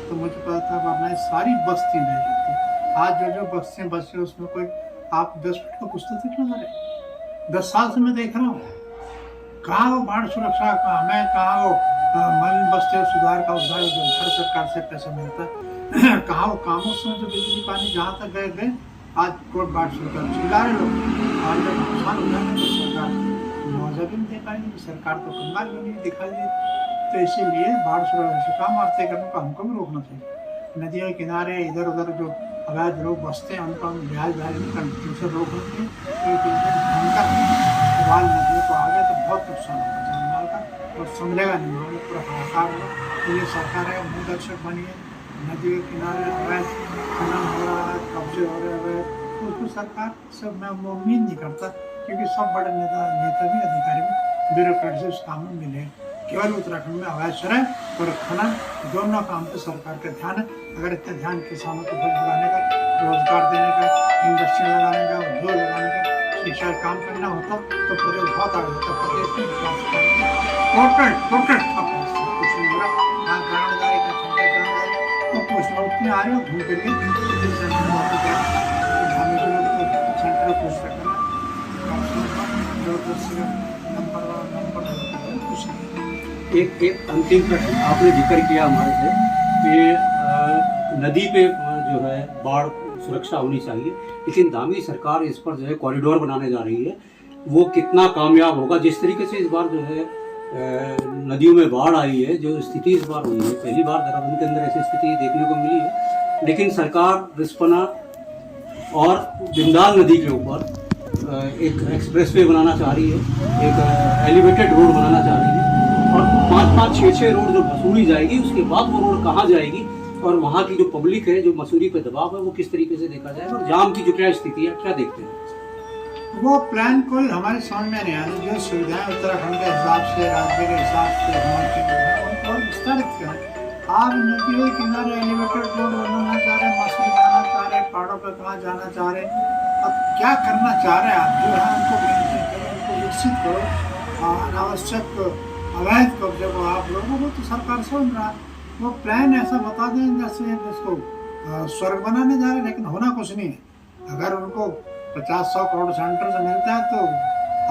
तो मुझे पता था अपना सारी बस्ती नहीं जाती। आज जो बस्तियाँ बसी उसमें कोई आप 10 फुट का पुस्तक देख लो मेरे, 10 साल से मैं देख रहा हूँ। कहाँ वो बाढ़ सुरक्षा का हमें, कहाँ वो मलिन बस्तियों सुधार का उद्धार जो भारत सरकार से पैसा मिलता है, कहाँ वो कामों से जो बिजली पानी जहाँ तक गए आज कोर्ट बाढ़ सुरक्षा चिल्ला रहे लोग। आज जब नुकसान हो जाए तो सरकार मुआवजा भी नहीं दे पाएंगे, सरकार तो कमाल भी नहीं दिखाई दी। तो इसीलिए बाढ़ सुरक्षा काम आते करने को हमको भी रोकना चाहिए। नदियों के किनारे इधर उधर जो अवैध लोग बसते हैं उनको हम ब्याज नहीं करते, दूसरे लोग होते हैं नदियों को आ गए तो बहुत नुकसान होगा जानमाल का, और संभलेगा नहीं, मामले पूरा हाहाकार होगा। तो ये सरकार है मूल दर्शक बनी है, नदी के किनारे अवैध खनन हो रहा है, कब्जे हो रहे हैं, तो उसको सरकार सब मैं उम्मीद नहीं करता, क्योंकि सब बड़े नेता भी अधिकारी भी ब्यूरोक्रेट से उस काम में मिले। केवल उत्तराखंड में अवैध शराब और खनन, दोनों काम पे सरकार का ध्यान है। अगर इतना ध्यान किसानों को फल लगाने का, रोजगार देने का, इंडस्ट्री लगाने का, उद्योग लगाने का, शिक्षा का काम करना होता तो प्रदेश बहुत आगे होता। प्रदेश में विकास टोटल कुछ नहीं हो रहा। यहाँ ग्रामीणदारी का क्षमता ग्रामीणदारी तो कुछ लोग इतने आ रहे हो घूम करके सेंटर पूछ करना एक अंतिम प्रश्न आपने जिक्र किया हमारे से कि नदी पे जो है बाढ़ सुरक्षा होनी चाहिए, लेकिन धामी सरकार इस पर जो है कॉरिडोर बनाने जा रही है, वो कितना कामयाब होगा? जिस तरीके से इस बार जो है नदियों में बाढ़ आई है, जो स्थिति इस बार हुई है, पहली बार देहरादून के अंदर ऐसी स्थिति देखने को मिली है, लेकिन सरकार रिस्पना और बिंदाल नदी के ऊपर एक एक्सप्रेसवे बनाना चाह रही है, एक एलिवेटेड रोड बनाना चाह रही है, और 5-5, 6-6 रोड जो मसूरी जाएगी, उसके बाद वो रोड कहाँ जाएगी और वहाँ की जो पब्लिक है, जो मसूरी पे दबाव है, वो किस तरीके से देखा जाएगा, और जाम की जो क्या स्थिति है, क्या देखते हैं? वो प्लान कुल हमारे समझ में नहीं आ रही। जो सुविधाएं उत्तराखंड के हिसाब से, राज्य के हिसाब से उनको विस्तारित करें। आप नदी के किनारे एलिवेटेड रोड बनाना चाह रहे हैं, मसूरी जाना चाह रहे हैं, पहाड़ों पर कहाँ जाना चाह रहे हैं, अब क्या करना चाह रहे हैं आप? जो है उनको विकसित करो, अनावश्यक अवैध कब्जे को आप लोगों को तो सरकार समझ रहा है। वो प्लान ऐसा बता दें जैसे जिसको स्वर्ग बनाने जा रहे हैं, लेकिन होना कुछ नहीं है। अगर उनको 50-100 करोड़ सेंटर से मिलता है तो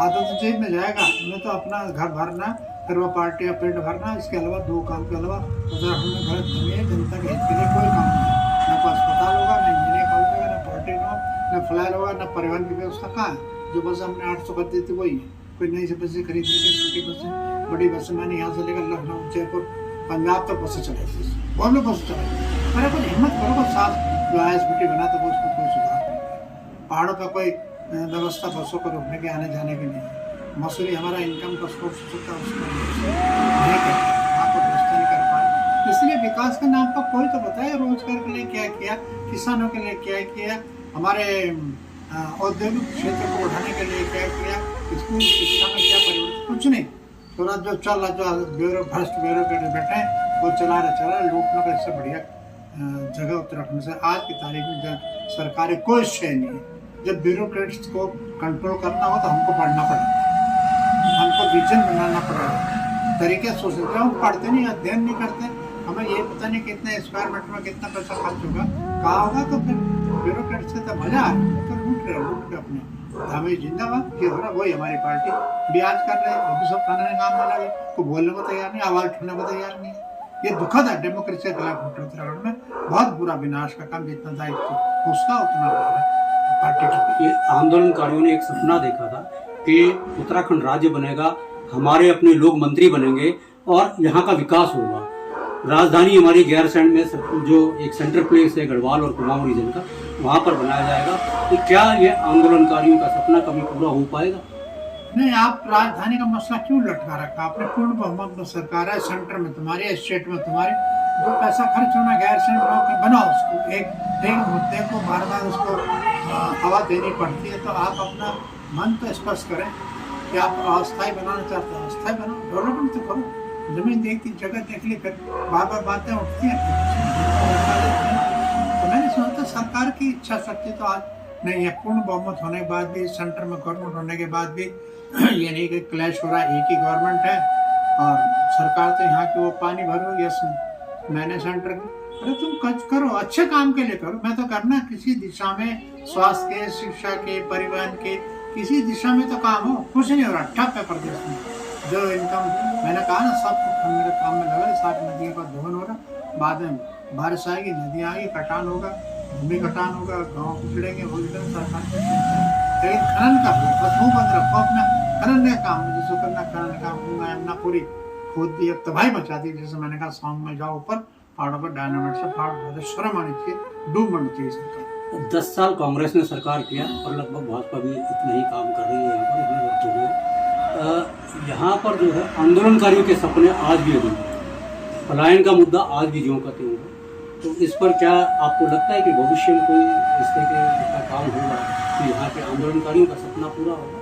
आधा तो जेब में जाएगा। उन्हें तो अपना घर भरना, फिर वो पार्टी या पेट भरना, इसके अलावा दो काम के अलावा उत्तराखंड में गलत नहीं है। जनता के हित के लिए कोई काम नहीं है। न कोई अस्पताल होगा, न इंजीनियर कॉलेज होगा, न पार्टी होगा, न फ्लायर होगा, न परिवहन की व्यवस्था कहाँ है? जो बस हमने 800 कर दी थी वही है। कोई नई से बसें खरीद ली, छोटी बसें, बड़ी बसें, मैंने यहाँ से लेकर लखनऊ, जयपुर, पंजाब तक बसें चलाई थी, वो हम लोग बसें चलाई। अरे कुछ हिम्मत करो, कुछ साथ जो ISBT बना तो उसको कोई सुधार नहीं। पहाड़ों पर कोई व्यवस्था बसों को रोकने के, आने जाने की नहीं है। मसूरी हमारा इनकम का सोर्स होता है, उसको नहीं कर वहाँ पर व्यवस्था नहीं कर पाए। इसलिए विकास के नाम पर कोई तो बताए, रोजगार के लिए क्या किया, किसानों के लिए क्या किया, हमारे औद्योगिक क्षेत्र को बढ़ाने के लिए क्या किया, स्कूल शिक्षा में क्या परिवर्तन, कुछ नहीं। थोड़ा जो चल रहा, जो भ्रष्ट ब्यूरोक्रेट बैठे हैं, वो चला रहा लूटने का। इससे बढ़िया जगह उत्तराखंड से आज की तारीख में सरकारी कोई शय नहीं है। जब ब्यूरोक्रेट्स को कंट्रोल करना हो तो हमको पढ़ना पड़ेगा, हमको विजन बनाना पड़ेगा, तरीके सोचते हैं। हम पढ़ते नहीं, अध्ययन नहीं करते, हमें ये पता नहीं कितने स्क्वायर मीटर में कितना पैसा खर्च होगा, कहाँ होगा। तो फिर ब्यूरोक्रेट्स से तो मजा आ रहा है, तो लूट रहे अपने। हमें जिंदाबाद ये हो रहा, वही हमारी पार्टी भी आज कर रहे हैं। वो भी सब खाने में काम में लगे, कोई बोलने को तैयार नहीं, आवाज उठाने को तैयार नहीं। ये दुखद है, डेमोक्रेसी के खिलाफ उत्तराखंड में बहुत बुरा विनाश का काम। जितना दायित्व उसका उतना पार्टी का। ये आंदोलनकारियों ने एक सपना देखा था कि उत्तराखंड राज्य बनेगा, हमारे अपने लोग मंत्री बनेंगे और यहाँ का विकास होगा। राजधानी हमारी गैरसैंण में जो एक सेंट्रल प्लेस है गढ़वाल और कुमाऊं रीजन का, वहाँ पर बनाया जाएगा। तो क्या ये आंदोलनकारियों का सपना कभी पूरा हो पाएगा? नहीं, आप राजधानी का मसला क्यों लटका रखा? आपने पूर्ण बहुमत में सरकार है, सेंटर में तुम्हारी, स्टेट में तुम्हारी, जो पैसा खर्च होना गैरसैंण बनाओ उसको। एक मुद्दे को बार बार उसको हवा देनी पड़ती है। तो आप अपना मन तो स्पष्ट करें कि आप अस्थायी बनाना चाहते हैं, अस्थायी बनाओ, डेवलपमेंट तो करो। जमीन देखती, जगह देख ली, फिर बार बार बातें उठती हैं। तो मैंने सोचा सरकार की इच्छा शक्ति तो आज नहीं है। पूर्ण बहुमत होने के बाद भी, सेंटर में गवर्नमेंट होने के बाद भी ये नहीं कि क्लैश हो रहा है। एक ही गवर्नमेंट है और सरकार तो यहाँ की वो पानी भरो, यस मैंने सेंटर। अरे तुम कच करो, अच्छे काम के लिए करो। मैं तो करना किसी दिशा में, स्वास्थ्य के, शिक्षा के, परिवहन के, किसी दिशा में तो काम हो। कुछ नहीं हो रहा, ठप है प्रदेश में। जो इनकम मैंने कहा ना, सब मेरे काम में लगा, सारी नदियों का दोहन हो रहा। बाद में बारिश आएगी, नदियाँ आएगी, कटान होगा, भूमि कटान होगा, गाँव उजड़ेंगे, सरकार लेकिन खनन का बस मुँह बंद रखो अपना। खनन का काम जिसको करना, खनन का अपना पूरी खोद दी, अब तबाही मचा दी। जैसे मैंने कहा, शाम में जाओ ऊपर पहाड़ों पर, डायनामाइट से पहाड़ शर्म आनी चाहिए, डूब आनी चाहिए सरकार। 10 साल कांग्रेस ने सरकार किया और लगभग भाजपा भी इतना ही काम कर रही है यहाँ पर। यहाँ पर जो है आंदोलनकारियों के सपने आज भी अधूरे हैं, पलायन का मुद्दा आज भी ज्यों का त्यों है। तो इस पर क्या आपको लगता है कि भविष्य में कोई इस तरह का काम होगा कि यहाँ के आंदोलनकारियों का सपना पूरा होगा?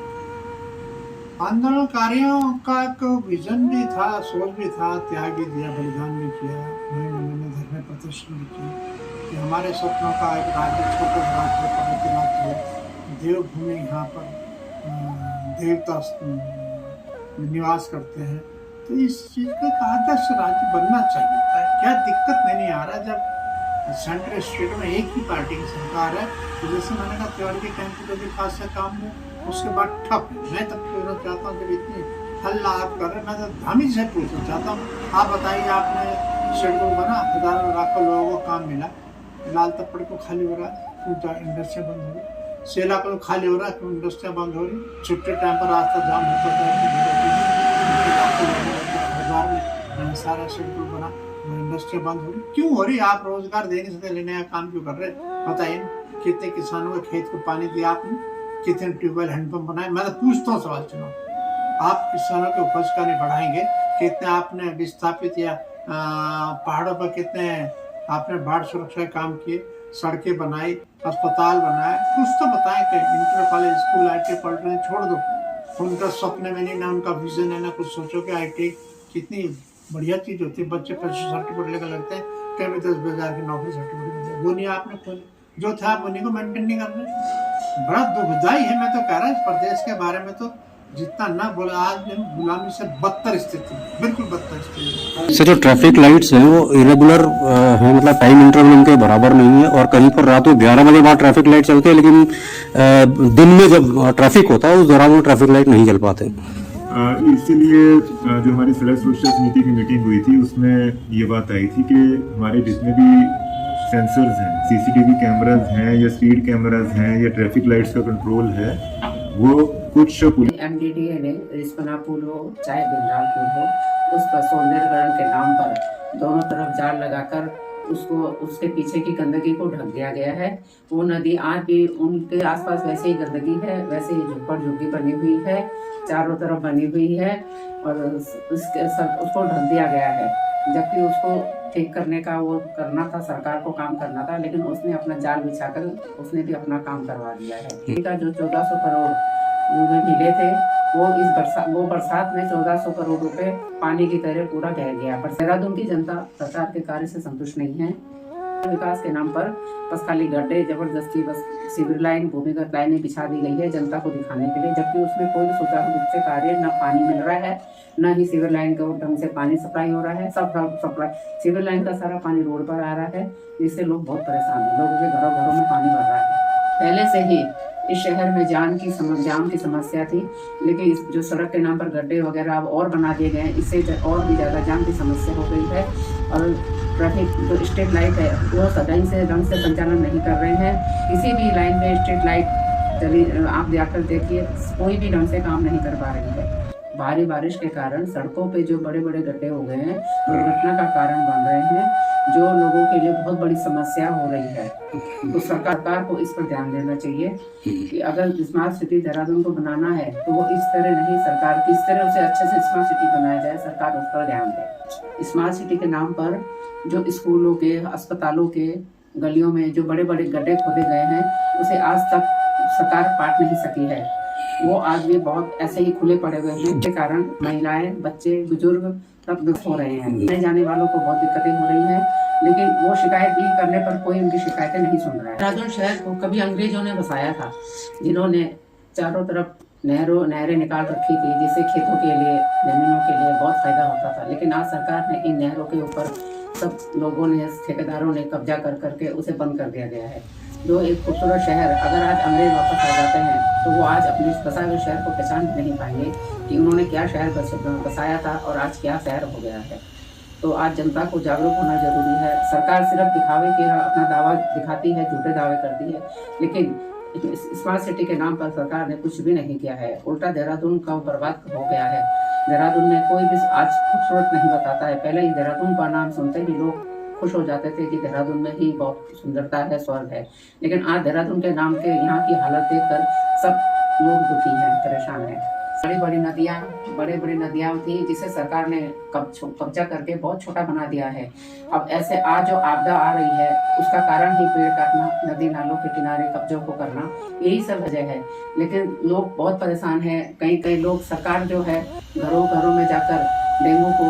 आंदोलनकारियों का एक विजन भी था, सोच भी था, त्याग भी दिया, बलिदान भी किया, उन्होंने धरने प्रदर्शन भी किए कि हमारे सपनों का एक राज्य, छोटे राज्य, पवित्र राज्य, देवभूमि, यहाँ पर देवता निवास करते हैं, तो इस चीज़ का एक आदर्श राज्य बनना चाहिए था। क्या दिक्कत नहीं आ रहा जब सेंट्रल स्टेट में एक ही पार्टी की सरकार है, तो जैसे मैंने कहा तिवारी के टाइम पे जो विकास का काम है उसके बाद ठप है। मैं तब कहना चाहता हूँ जब इतनी हल्ला आप कर रहे, मैं तो धामी से पूछना चाहता हूँ, आप बताइए, आपने शेड्यूल बना, हजारों लाखों लोगों को काम मिला, लाल तप्पड़ को खाली हो रहा है, इंडस्ट्रिया बंद हो रही, सेला को खाली हो रहा है, क्यों इंडस्ट्रिया बंद हो रही, छुट्टे टाइम पर रास्ता जाम होता था, सारा शेड्यूल बना, इंडस्ट्री बंद हो रही, क्यों हो रही? आप रोजगार देने से लेने का काम क्यों कर रहे? बताइए, कितने किसानों के खेत को पानी दिया आपने, कितने ट्यूबवेल हैंडपंप बनाए? मैं तो पूछता हूँ सवाल, चुनाव आप किसानों के उपज का नहीं बढ़ाएंगे, कितने आपने विस्थापित या पहाड़ों पर कितने आपने बाढ़ सुरक्षा काम किए, सड़कें बनाई, अस्पताल बनाए, कुछ तो बताएं। कि inter college school IIT polytechnic छोड़ दो, उनका सपने में नहीं, ना उनका विजन है, ना कुछ सोचो कि IIT कितनी बढ़िया चीज़ होती है, बच्चे 25 सर्टिफिकेट लेकर लगते हैं, कभी 10,000 की नौकरी सर्टिफिकेट, वो नहीं आपने खोले, जो था आप उन्हीं को मेंटेन नहीं कर रहे। बड़ा दुखदाई है। मैं तो कह रहा हूँ इस प्रदेश के बारे में तो जितना ना बोला, आज गुलामी से बदतर स्थिति, बिल्कुल बदतर स्थिति। सर, जो ट्रैफिक लाइट्स हैं वो इरेगुलर हैं, मतलब टाइम इंटरवल उनके बराबर नहीं है, और कहीं पर रात को 11 बजे बाद ट्रैफिक लाइट चलती है, लेकिन दिन में जब ट्रैफिक होता है उस दौरान वो ट्रैफिक लाइट नहीं चल पाते। इसीलिए जो हमारी सड़क सुरक्षा समिति की मीटिंग हुई थी उसमें ये बात आई थी कि हमारे जितने भी सेंसर्स हैं, CCTV कैमराज हैं या स्पीड कैमराज हैं या ट्रैफिक लाइट्स का कंट्रोल है, वो कुछ MDDA ने रिस्पना पुल हो चाहे बिंद्राल पुल हो, उस पर सौंदर्यकरण के नाम पर दोनों तरफ जाल लगाकर उसको, उसके पीछे की गंदगी को ढक दिया गया है। वो नदी आज भी उनके आसपास वैसे ही गंदगी है, वैसे ही झुप्पड़ झुग्गी बनी हुई है, चारों तरफ बनी हुई है, और उसको ढक दिया गया है, जबकि उसको ठीक करने का वो करना था, सरकार को काम करना था, लेकिन उसने अपना जाल बिछाकर उसने भी अपना काम करवा दिया है। का जो 1400 करोड़ मिले थे वो बरसात में 1400 करोड़ रुपए पानी की तरह पूरा बह गया। पर देहरादून की जनता सरकार के कार्य से संतुष्ट नहीं है। विकास के नाम पर बस खाली गड्ढे, जबरदस्ती बस सीवर लाइन, भूमिगत लाइनें बिछा दी गई है जनता को दिखाने के लिए, जबकि उसमें कोई सुचारू रूप से कार्य, न पानी मिल रहा है, न ही सीवर लाइन का ढंग से पानी सप्लाई हो रहा है। सब सप्लाई, सीवर लाइन का सारा पानी रोड पर आ रहा है, जिससे लोग बहुत परेशान हैं। लोगों के घरों घरों में पानी भर रहा है। पहले से ही इस शहर में जाम की समस्या थी, लेकिन जो सड़क के नाम पर गड्ढे वगैरह अब और बना दिए गए हैं, इससे और भी ज़्यादा जाम की समस्या हो गई है। और ट्रैफिक जो स्ट्रीट लाइट है वो सही से ढंग से संचालन नहीं कर रहे हैं। किसी भी लाइन में स्ट्रीट लाइट चली, आप जाकर देखिए, कोई भी ढंग से काम नहीं कर पा रही है। भारी बारिश के कारण सड़कों पे जो बड़े बड़े गड्ढे हो गए हैं, दुर्घटना का कारण बन रहे हैं, जो लोगों के लिए बहुत बड़ी समस्या हो रही है। तो सरकार को इस पर ध्यान देना चाहिए कि अगर स्मार्ट सिटी देहरादून को बनाना है तो वो इस तरह नहीं, सरकार किस तरह उसे अच्छे से स्मार्ट सिटी बनाया जाए, सरकार उस पर ध्यान दे। स्मार्ट सिटी के नाम पर जो स्कूलों के, अस्पतालों के गलियों में जो बड़े बड़े गड्ढे खोदे गए हैं, उसे आज तक सरकार पाट नहीं सकी है। वो आज भी बहुत ऐसे ही खुले पड़े हुए हैं, के कारण महिलाएं, बच्चे, बुजुर्ग सब दुख हो रहे हैं। आने जाने वालों को बहुत दिक्कतें हो रही हैं, लेकिन वो शिकायत भी करने पर कोई उनकी शिकायतें नहीं सुन रहा है। देहरादून शहर को कभी अंग्रेजों ने बसाया था, जिन्होंने चारों तरफ नहरें निकाल रखी थी, जिससे खेतों के लिए, जमीनों के लिए बहुत फायदा होता था। लेकिन आज सरकार ने इन नहरों के ऊपर सब लोगों ने, ठेकेदारों ने कब्जा कर करके उसे बंद कर दिया गया है। जो एक खूबसूरत शहर, अगर आज अंग्रेज वापस आ जाते हैं तो वो आज अपने बसाए हुए शहर को पहचान नहीं पाएंगे कि उन्होंने क्या शहर बसाया था और आज क्या शहर हो गया है। तो आज जनता को जागरूक होना जरूरी है। सरकार सिर्फ दिखावे के अपना दावा दिखाती है, झूठे दावे करती है, लेकिन स्मार्ट सिटी के नाम पर सरकार ने कुछ भी नहीं किया है। उल्टा देहरादून का बर्बाद हो गया है। देहरादून में कोई भी आज खूबसूरत नहीं बताता है। पहले ही देहरादून का नाम सुनते ही लोग खुश हो जाते थे कि देहरादून में ही बहुत सुंदरता है, स्वर्ग है। लेकिन आज देहरादून के नाम के यहाँ की हालत देखकर सब लोग दुखी हैं, परेशान हैं। बड़ी बड़ी नदियाँ थी जिसे सरकार ने कब्जा करके बहुत छोटा बना दिया है। अब ऐसे आज जो आपदा आ रही है उसका कारण ही पेड़ काटना, नदी नालों के किनारे कब्जों को करना, यही सब वजह है। लेकिन लोग बहुत परेशान हैं। कई लोग, सरकार जो है घरों में जाकर डेंगू को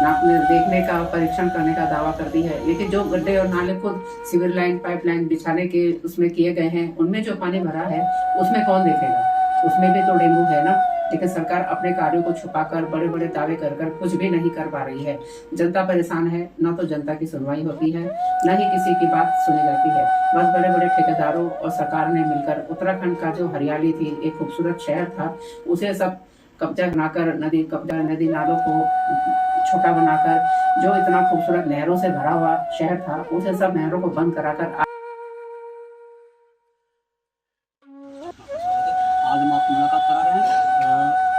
नापने, देखने का, परीक्षण करने का दावा करती है, लेकिन जो गड्ढे और नाले खुद सीवर लाइन, पाइपलाइन बिछाने के उसमें किए गए हैं, उनमें जो पानी भरा है उसमें कौन देखेगा? उसमें भी तो डेंगू है ना। लेकिन सरकार अपने कार्यों को छुपाकर बड़े बड़े दावे कर कुछ भी नहीं कर पा रही है। जनता परेशान है, न तो जनता की सुनवाई होती है, न ही किसी की बात सुनी जाती है। बस बड़े बड़े ठेकेदारों और सरकार ने मिलकर उत्तराखंड का जो हरियाली थी, एक खूबसूरत शहर था, उसे सब कब्जा बनाकर नदी नालों को छोटा बनाकर, जो इतना खूबसूरत नहरों से भरा हुआ शहर था, उसे सब नहरों को बंद कराकर आज हम आपकी मुलाकात करा रहे हैं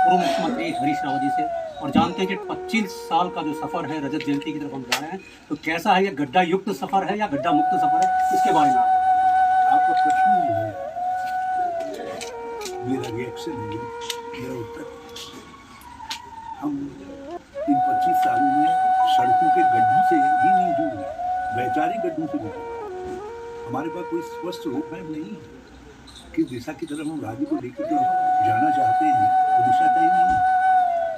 पूर्व मुख्यमंत्री हरीश रावत जी से, और जानते हैं कि 25 साल का जो सफ़र है रजत जयंती की तरफ हम जा रहे हैं, तो कैसा है, ये गड्ढा युक्त सफ़र है या गड्ढा मुक्त सफ़र है, इसके बारे में आपका प्रश्न ही है, मेरा रिएक्शन है, मेरा उत्तर। हम इन 25 सालों में सड़कों के गड्ढों से ही नहीं जुड़े, वैचारिक गड्ढों से जुड़े। हमारे पास कोई स्पष्ट रोड मैप नहीं है किस दिशा की तरफ हम राज्य को लेकर के जाना चाहते हैं, वो दिशा तय नहीं है।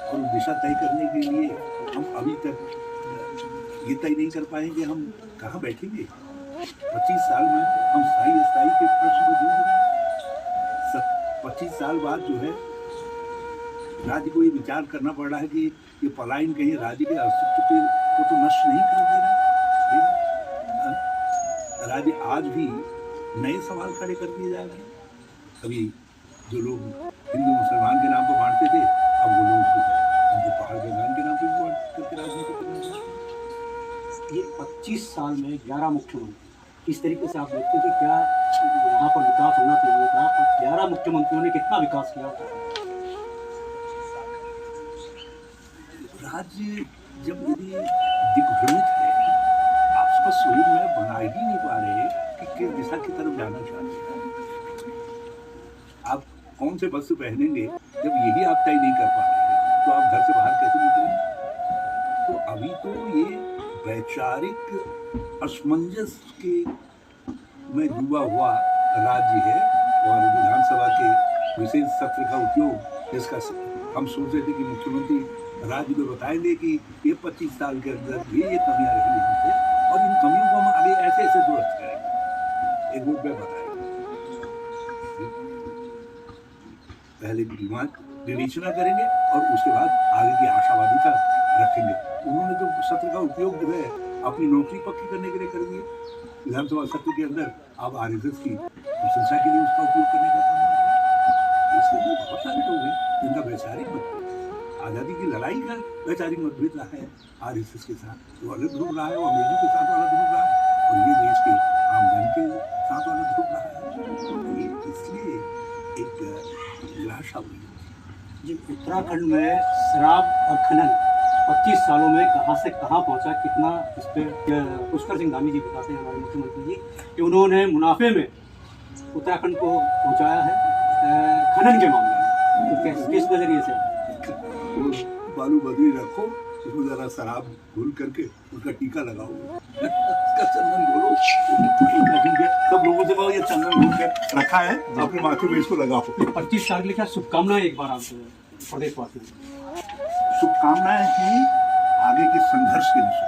और दिशा तय करने के लिए हम अभी तक ये तय नहीं कर पाएंगे हम कहाँ बैठेंगे। 25 साल में हम स्थायी अस्थायी के प्रश्न को जूझ रहे हैं। 25 साल बाद जो है राज्य को ये विचार करना पड़ रहा है कि ये पलायन कहीं राज्य के अस्तित्व को तो नष्ट नहीं कर दे रहा। राज्य आज भी नए सवाल खड़े कर दिए जा रहे हैं। कभी जो लोग हिंदू मुसलमान के नाम पर बांटते थे, अब वो लोग उनको पहाड़ गंगान के नाम पर भी बांट करके राजनीति करना चाहते हैं। ये 25 साल में 11 मुख्यमंत्री, इस तरीके से आप देखते हैं कि क्या यहाँ पर विकास होना चाहिए था, और 11 मुख्यमंत्रियों ने कितना विकास किया? राज्य जब यदि दिग्भ्रमित है, आप स्पष्ट रूप में बना ही नहीं पा रहे कि किस दिशा की तरफ जाना चाहते हैं। आप कौन से वस्त्र पहनेंगे जब यही आप तय नहीं कर पा रहे, तो आप घर से बाहर कैसे निकलेंगे? तो अभी तो ये वैचारिक असमंजस के में डूबा हुआ राज्य है, और विधानसभा के विशेष सत्र का उपयोग, जिसका हम सोच रहे थे कि मुख्यमंत्री राज्य को बताएंगे कि ये 25 साल के अंदर ये कमियां रही हमसे, और इन कमियों को हम आगे ऐसे दुरुस्त करेंगे, एक रूप में बताएंगे। पहले विवेचना करेंगे और उसके बाद आगे की आशावादिता रखेंगे। उन्होंने तो सत्र का उपयोग जो है अपनी नौकरी पक्की करने के लिए कर दिया। विधानसभा सत्र के अंदर अब RSS की प्रशंसा के लिए उसका उपयोग करने का काम है। इसलिए बहुत सारे लोग हैं जिनका वैचारिक मतभेद, आज़ादी की लड़ाई का वैचारिक मतभेद रहा है RSS के साथ, तो अलग ध्रुव रहा है, वो अंग्रेजों के साथ अलग ध्रुव रहा है, और ये देश के आम जन के साथ अलग ध्रुव रहा है। ये इसलिए एक निराशा हुई। जी, उत्तराखंड में शराब और खनन 25 सालों में कहाँ से कहाँ पहुँचा, कितना इस पर पुष्कर सिंह धामी जी बताते हैं, हमारे मुख्यमंत्री जी, कि उन्होंने मुनाफे में उत्तराखंड को पहुँचाया है खनन के मामले में। तो किस नजरिए से बालू बदली रखो, उसको जरा शराब घोल करके उसका टीका लगाओ, उसका चंदन घोलो, सब लोगों से कहो ये चंदन घोल के रखा है, अपने माथे में इसको लगाओ। 25 साल के लिए क्या शुभकामनाएं एक बार आपसे प्रदेशवासियों को? शुभकामनाएं हैं आगे के संघर्ष के लिए,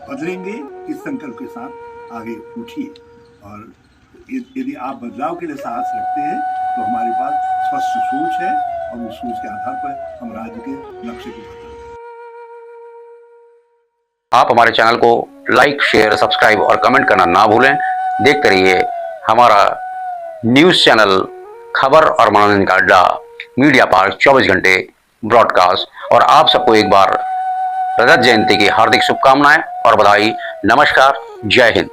बदलेंगे इस संकल्प के साथ आगे उठिए, और यदि आप बदलाव के लिए साहस रखते हैं तो हमारे पास स्पष्ट सोच है, और उस सोच के आधार पर हम राज्य के लक्ष्य को बदलेंगे। आप हमारे चैनल को लाइक, शेयर, सब्सक्राइब और कमेंट करना ना भूलें। देखते रहिए हमारा न्यूज़ चैनल खबर और मनोरंजन का अड्डा मीडिया पार्क 24 घंटे ब्रॉडकास्ट। और आप सबको एक बार रजत जयंती की हार्दिक शुभकामनाएं और बधाई। नमस्कार, जय हिंद।